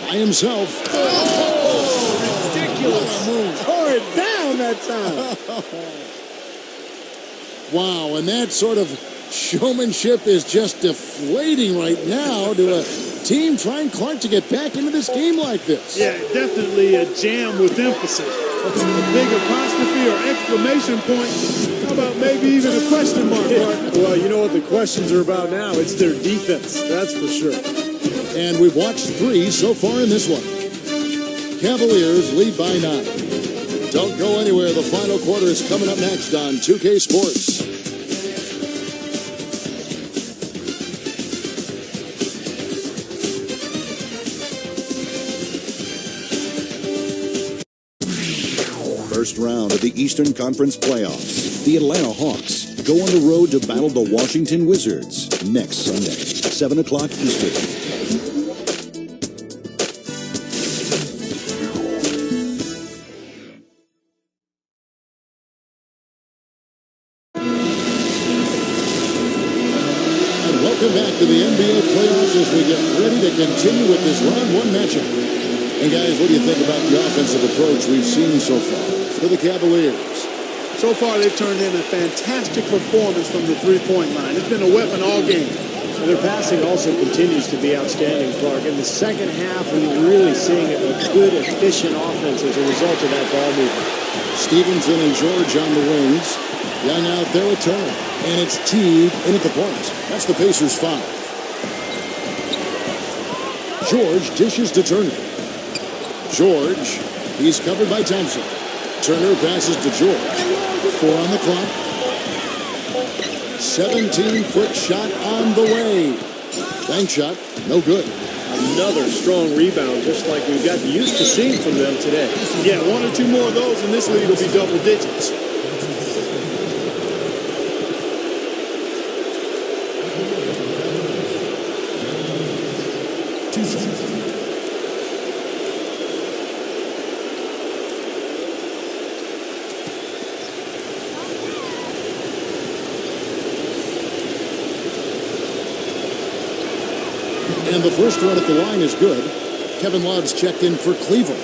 By himself. Oh, ridiculous. Tore it down that time. Wow, and that sort of showmanship is just deflating right now to a team trying, Clark, to get back into this game like this. Yeah, definitely a jam with emphasis. A big apostrophe or exclamation point. How about maybe even a question mark, partner? Well, you know what the questions are about now? It's their defense, that's for sure. And we've watched 3 so far in this one. Cavaliers lead by 9. Don't go anywhere. The final quarter is coming up next on 2K Sports. First round of the Eastern Conference playoffs. The Atlanta Hawks go on the road to battle the Washington Wizards next Sunday, 7 o'clock Eastern. Welcome back to the NBA playoffs as we get ready to continue with this round 1 matchup. And guys, what do you think about the offensive approach we've seen so far for the Cavaliers? So far, they've turned in a fantastic performance from the three-point line. It's been a weapon all game. And their passing also continues to be outstanding, Clark. In the second half, we're really seeing a good, efficient offense as a result of that ball movement. Stevenson and George on the wings. Young out there with Turner. And it's Teague in at the point. That's the Pacers' foul. George dishes to Turner. George, he's covered by Thompson. Turner passes to George. 4 on the clock. 17-foot shot on the way. Bank shot, no good. Another strong rebound, just like we've gotten used to seeing from them today. Yeah, 1 or 2 more of those and this lead will be double digits. And the first one at the line is good. Kevin Love's checked in for Cleveland.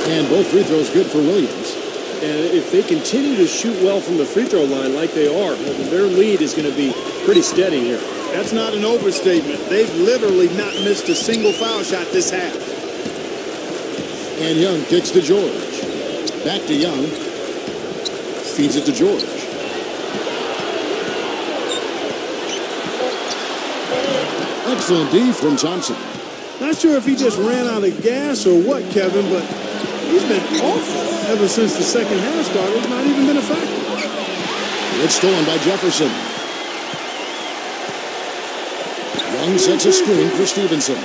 And both free throws good for Williams. And if they continue to shoot well from the free throw line like they are, their lead is going to be pretty steady here. That's not an overstatement. They've literally not missed a single foul shot this half. And Young kicks to George. Back to Young. Feeds it to George. Excellent D from Thompson. Not sure if he just ran out of gas or what, Kevin, but he's been awful ever since the second half started. He's not even been a factor. It's stolen by Jefferson. Young sets a screen for Stevenson.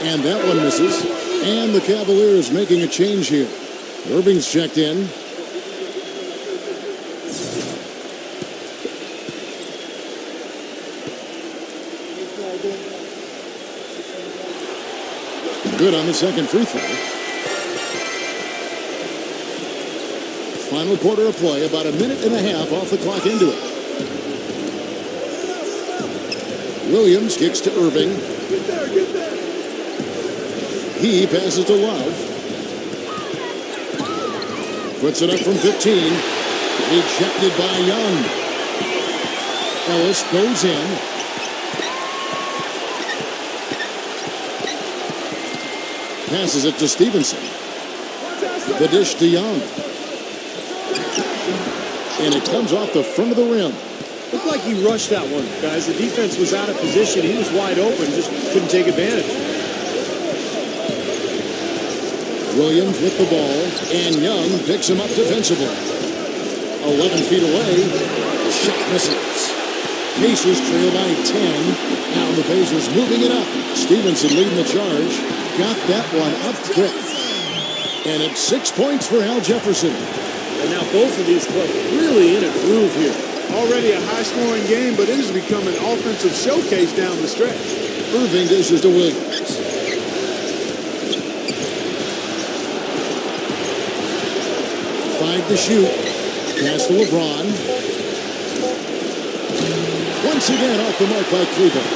And that one misses. And the Cavaliers making a change here. Irving's checked in. Good on the second free throw. Final quarter of play, about a minute and a half off the clock into it. Williams kicks to Irving. He passes to Love. Puts it up from 15. Rejected by Young. Ellis goes in. Passes it to Stevenson. The dish to Young. And it comes off the front of the rim. Looked like he rushed that one, guys. The defense was out of position. He was wide open, just couldn't take advantage. Williams with the ball, and Young picks him up defensively. 11 feet away. Shot misses. Pacers trail by 10. Now the Pacers moving it up. Stevenson leading the charge. Got that one up quick. And it's 6 points for Al Jefferson. And now both of these clubs really in a groove here. Already a high-scoring game, but it has become an offensive showcase down the stretch. Irving dishes to Williams. Five to shoot. Pass to LeBron. Once again off the mark by Cleveland.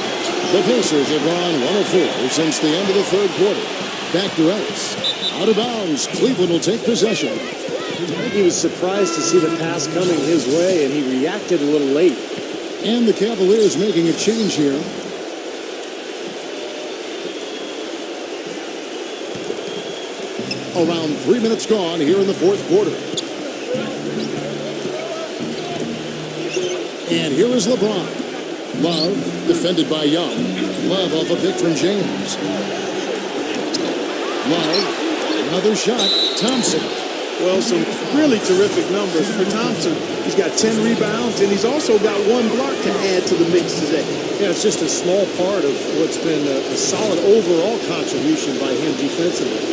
The Pacers have gone 1 of 4 since the end of the third quarter. Back to Ellis. Out of bounds. Cleveland will take possession. I think he was surprised to see the pass coming his way, and he reacted a little late. And the Cavaliers making a change here. Around 3 minutes gone here in the fourth quarter. And here is LeBron. Love, defended by Young. Love off a pick from James. Love, another shot. Thompson. Well, some really terrific numbers for Thompson. He's got 10 rebounds, and he's also got 1 block to add to the mix today. Yeah, it's just a small part of what's been a solid overall contribution by him defensively.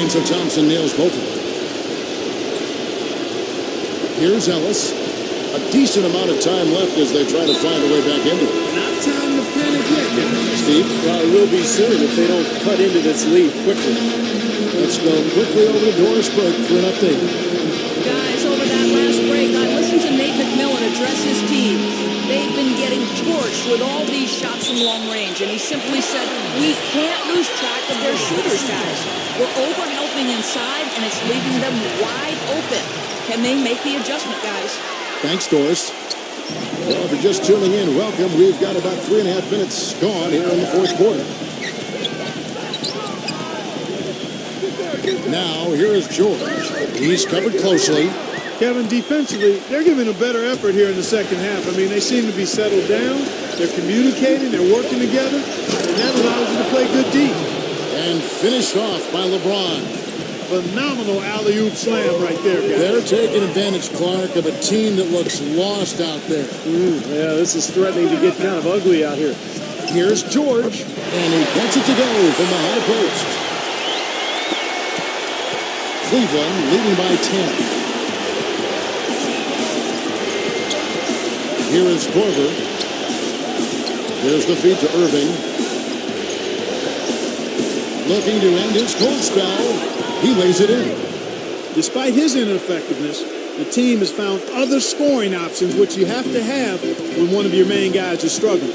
And so Thompson nails both of them. Here's Ellis. A decent amount of time left as they try to find a way back into it. Not time to panic yet. Steve? Well, it will be soon if they don't cut into this lead quickly. Let's go quickly over to Doris Burke for an update. Guys, over that last break, I listened to Nate McMillan address his team. They've been getting torched with all these shots from long range, and he simply said, we can't lose track of their shooters, guys. We're over-helping inside, and it's leaving them wide open. Can they make the adjustment, guys? Thanks, Doris. Well, if you're just tuning in, welcome. We've got about 3.5 minutes gone here in the fourth quarter. Now, here is George. He's covered closely. Kevin, defensively, they're giving a better effort here in the second half. I mean, they seem to be settled down. They're communicating. They're working together. And that allows them to play good D. And finished off by LeBron. Phenomenal alley-oop slam right there, guys. They're taking advantage, Clark, of a team that looks lost out there. Yeah, this is threatening to get kind of ugly out here. Here's George, and he gets it to go from the high post. Cleveland leading by 10. Here is Korver. Here's the feed to Irving. Looking to end his cold spell. He lays it in. Despite his ineffectiveness, the team has found other scoring options, which you have to have when one of your main guys is struggling.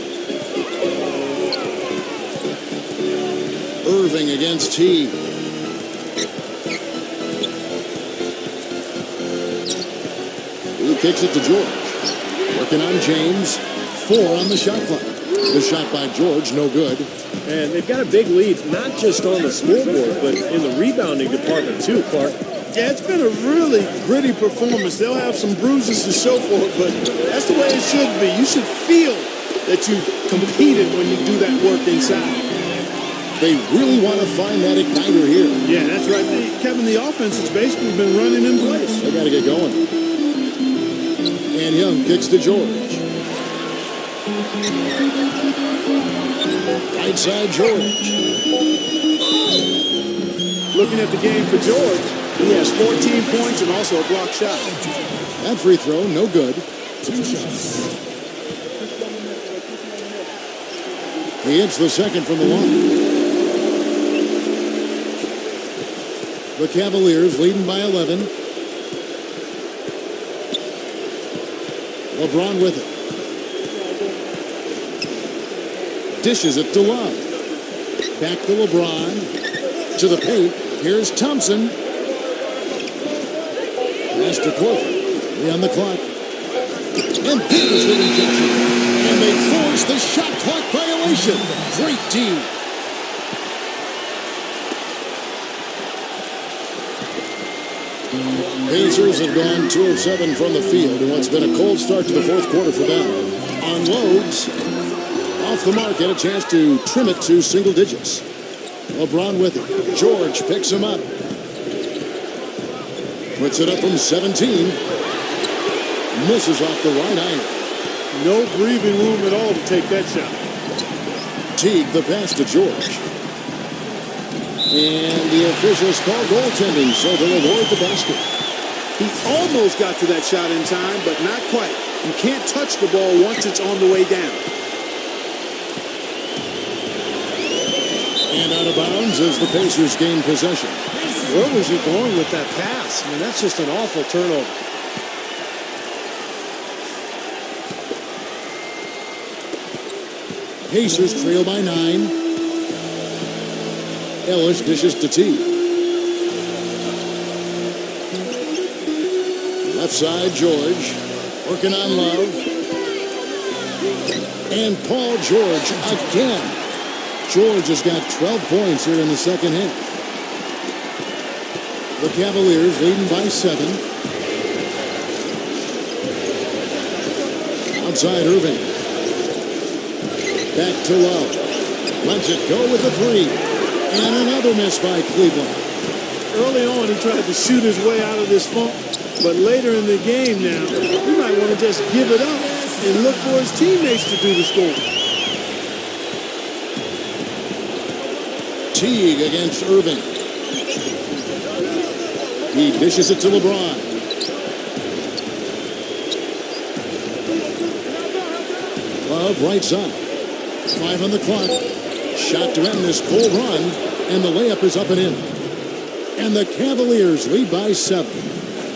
Irving against T. kicks it to George. Working on James. 4 on the shot clock. The shot by George, no good. And they've got a big lead, not just on the scoreboard, but in the rebounding department too, Clark. Yeah, it's been a really gritty performance. They'll have some bruises to show for it, but that's the way it should be. You should feel that you've competed when you do that work inside. They really want to find that igniter here. Yeah, that's right. Kevin, the offense has basically been running in place. They got to get going. And Young kicks to George. Right side, George. Looking at the game for George, he has 14 points and also a block shot. That free throw, no good. He hits the second from the line. The Cavaliers leading by 11. LeBron with it. Dishes it to Love. Back to LeBron. To the paint. Here's Thompson. Pass to Corver. 3 on the clock. And there's the rejection. And they force the shot clock violation. Great team. Pacers have gone 2 of 7 from the field in what's been a cold start to the fourth quarter for them. Unloads. Off the mark, get a chance to trim it to single digits. LeBron with it. George picks him up. Puts it up from 17. Misses off the right iron. No breathing room at all to take that shot. Teague the pass to George. And the officials call goaltending, so they'll award the basket. He almost got to that shot in time, but not quite. You can't touch the ball once it's on the way down. And out of bounds as the Pacers gain possession. Where was he going with that pass? I mean, that's just an awful turnover. Pacers trail by 9. Ellis dishes to T. Left side, George. Working on Love. And Paul George again. George has got 12 points here in the second half. The Cavaliers leading by 7. Outside Irving. Back to Love. Lets it go with the 3. And another miss by Cleveland. Early on, he tried to shoot his way out of this funk, but later in the game now, he might want to just give it up and look for his teammates to do the scoring. Teague against Irving. He dishes it to LeBron. Love right side. 5 on the clock. Shot to end this cold run, and the layup is up and in. And the Cavaliers lead by 7.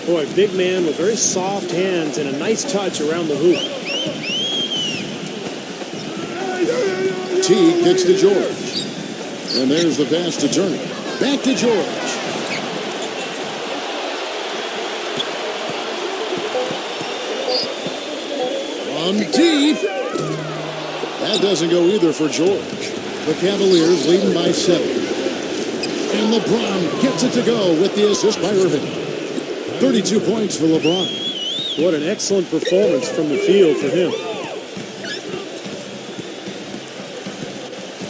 Boy, big man with very soft hands and a nice touch around the hoop. T kicks to George. And there's the pass to Turner. Back to George. From deep. That doesn't go either for George. The Cavaliers leading by 7. And LeBron gets it to go with the assist by Irving. 32 points for LeBron. What an excellent performance from the field for him.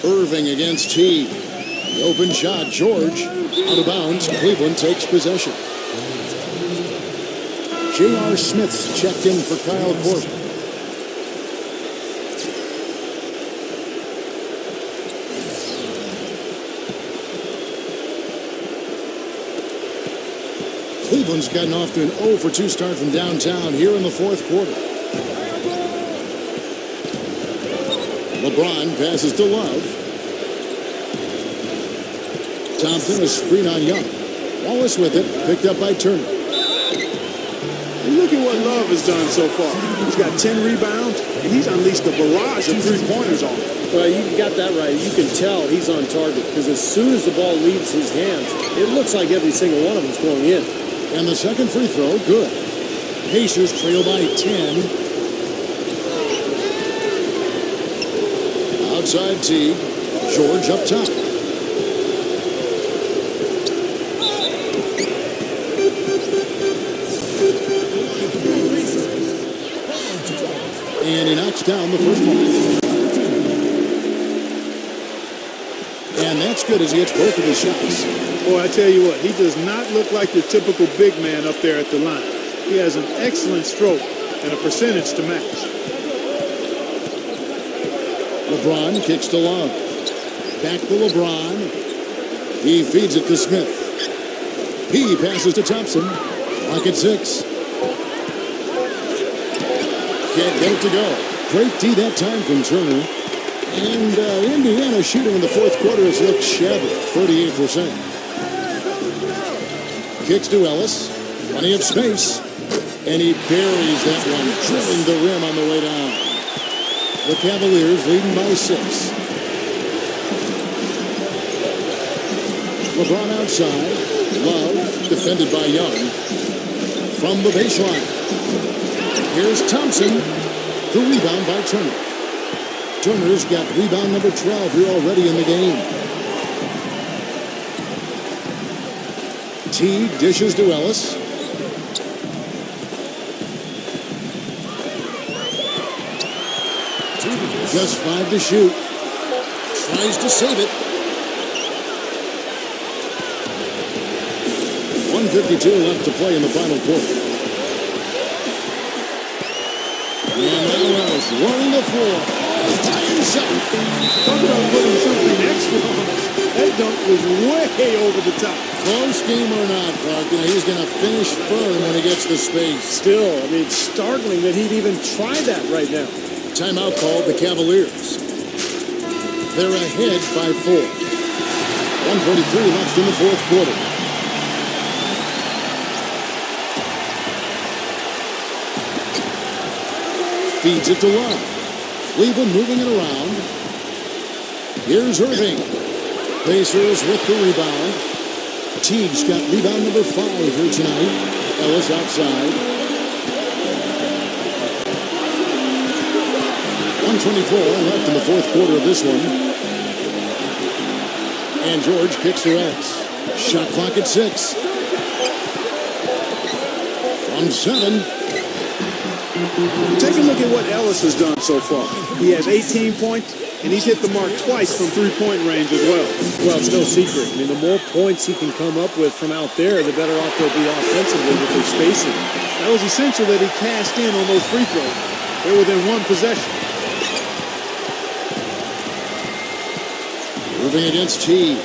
Irving against T. The open shot, George. Out of bounds, Cleveland takes possession. J.R. Smith's checked in for Kyle Korver. Cleveland's gotten off to an 0 for 2 start from downtown here in the fourth quarter. LeBron passes to Love. Thompson, a screen on Young. Wallace with it, picked up by Turner. And look at what Love has done so far. He's got 10 rebounds, and he's unleashed a barrage of three-pointers on him. Well, you got that right. You can tell he's on target because as soon as the ball leaves his hands, it looks like every single one of them is going in. And the second free throw, good. Pacers trail by 10. Outside Teague. George up top. And he knocks down the first one. And that's good as he hits both of his shots. Boy, I tell you what, he does not look like your typical big man up there at the line. He has an excellent stroke and a percentage to match. LeBron kicks to Love. Back to LeBron. He feeds it to Smith. He passes to Thompson. Clock at 6. Can't get it to go. Great D that time from Turner. And Indiana shooting in the fourth quarter has looked shabby, 38%. Kicks to Ellis. Plenty of space. And he buries that one, drilling the rim on the way down. The Cavaliers leading by 6. LeBron outside. Love, defended by Young. From the baseline. Here's Thompson. The rebound by Turner. Turner's got rebound number 12 here already in the game. Teague dishes to Ellis. Just 5 to shoot. Tries to save it. 1:52 left to play in the final quarter. And now Ellis running the floor. All by himself. Talk about putting something extra on us. That dunk was way over the top. Close game or not, Clark, he's going to finish firm when he gets the space. Still, I mean, it's startling that he'd even try that right now. Timeout called the Cavaliers. They're ahead by 4. 1:43 left in the fourth quarter. Feeds it to Love. Cleveland moving it around. Here's Irving. Pacers with the rebound. Teague's got rebound number 5 here tonight. Ellis outside. 1:24 left in the fourth quarter of this one. And George kicks to Ellis. Shot clock at 6. From 7. Take a look at what Ellis has done so far. He has 18 points, and he's hit the mark twice from three-point range as well. Well, it's no secret. I mean, the more points he can come up with from out there, the better off they'll be offensively with their spacing. That was essential that he cashed in on those free throws. They're within one possession. Irving against Teague.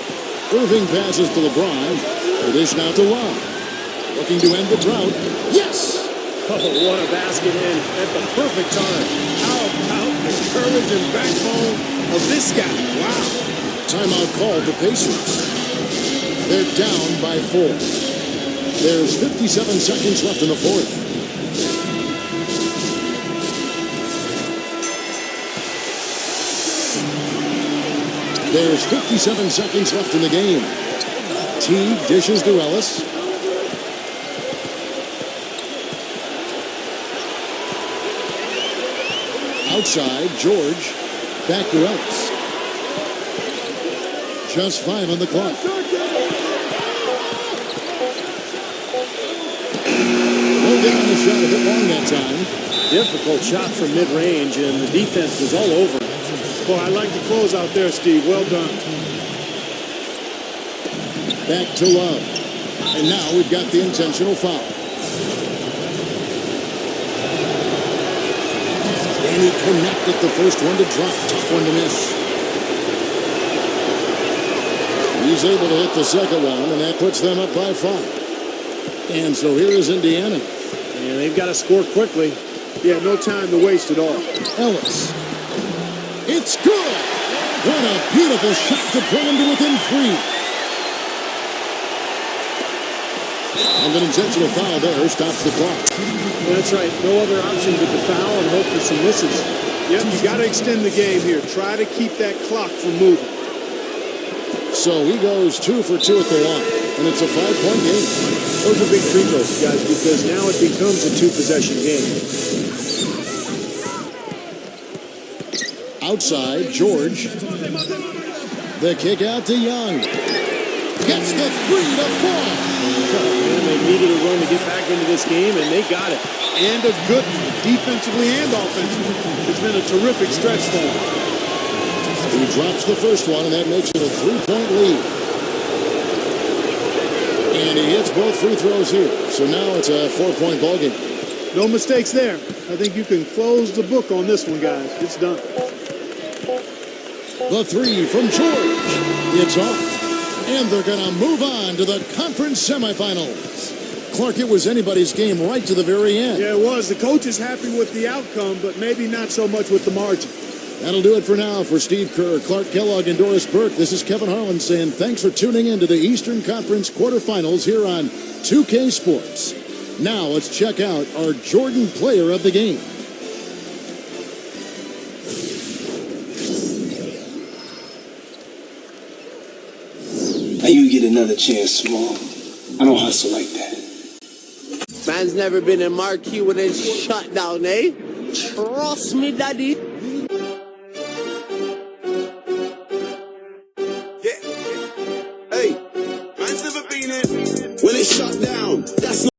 Irving passes to LeBron. It is now to Love. Looking to end the drought. Yes! Oh, what a basket in at the perfect time. How about the courage and backbone of this guy? Wow. Timeout called the Pacers. They're down by 4. There's 57 seconds left in the fourth. There's 57 seconds left in the game. Teague dishes to Ellis. Outside, George. Back to Ellis. Just 5 on the clock. Rolled down the shot a bit long that time. Difficult shot from mid-range, and the defense was all over. Boy, I like the close out there, Steve. Well done. Back to Love. And now we've got the intentional foul. And he connected the first one to drop. Tough one to miss. He's able to hit the second one, and that puts them up by 5. And so here is Indiana. And they've got to score quickly. Yeah, no time to waste at all. Ellis. It's good. What a beautiful shot to bring him to within 3. And an intentional foul there stops the clock. That's right. No other option but to foul and hope for some misses. Yep, you got to extend the game here. Try to keep that clock from moving. So he goes 2 for 2 at the line. and it's a 5-point game. Those are big free throws, guys, because now it becomes a two-possession game. Outside, George. The kick out to Young. Gets the 3 to fall. Man, they needed a run to get back into this game, and they got it. And a good one, defensively and offensively. It's been a terrific stretch for him. He drops the first one, and that makes it a 3-point lead. And he hits both free throws here. So now it's a 4-point ball game. No mistakes there. I think you can close the book on this one, guys. It's done. The 3 from George. It's off. And they're going to move on to the conference semifinals. Clark, it was anybody's game right to the very end. Yeah, it was. The coach is happy with the outcome, but maybe not so much with the margin. That'll do it for now. For Steve Kerr, Clark Kellogg, and Doris Burke, this is Kevin Harlan saying thanks for tuning in to the Eastern Conference quarterfinals here on 2K Sports. Now let's check out our Jordan player of the game. Now you get another chance, Small. I don't hustle like that. Man's never been in marquee with his shut down, eh? Trust me, daddy. Hey, man's never been in when it's shut down. That's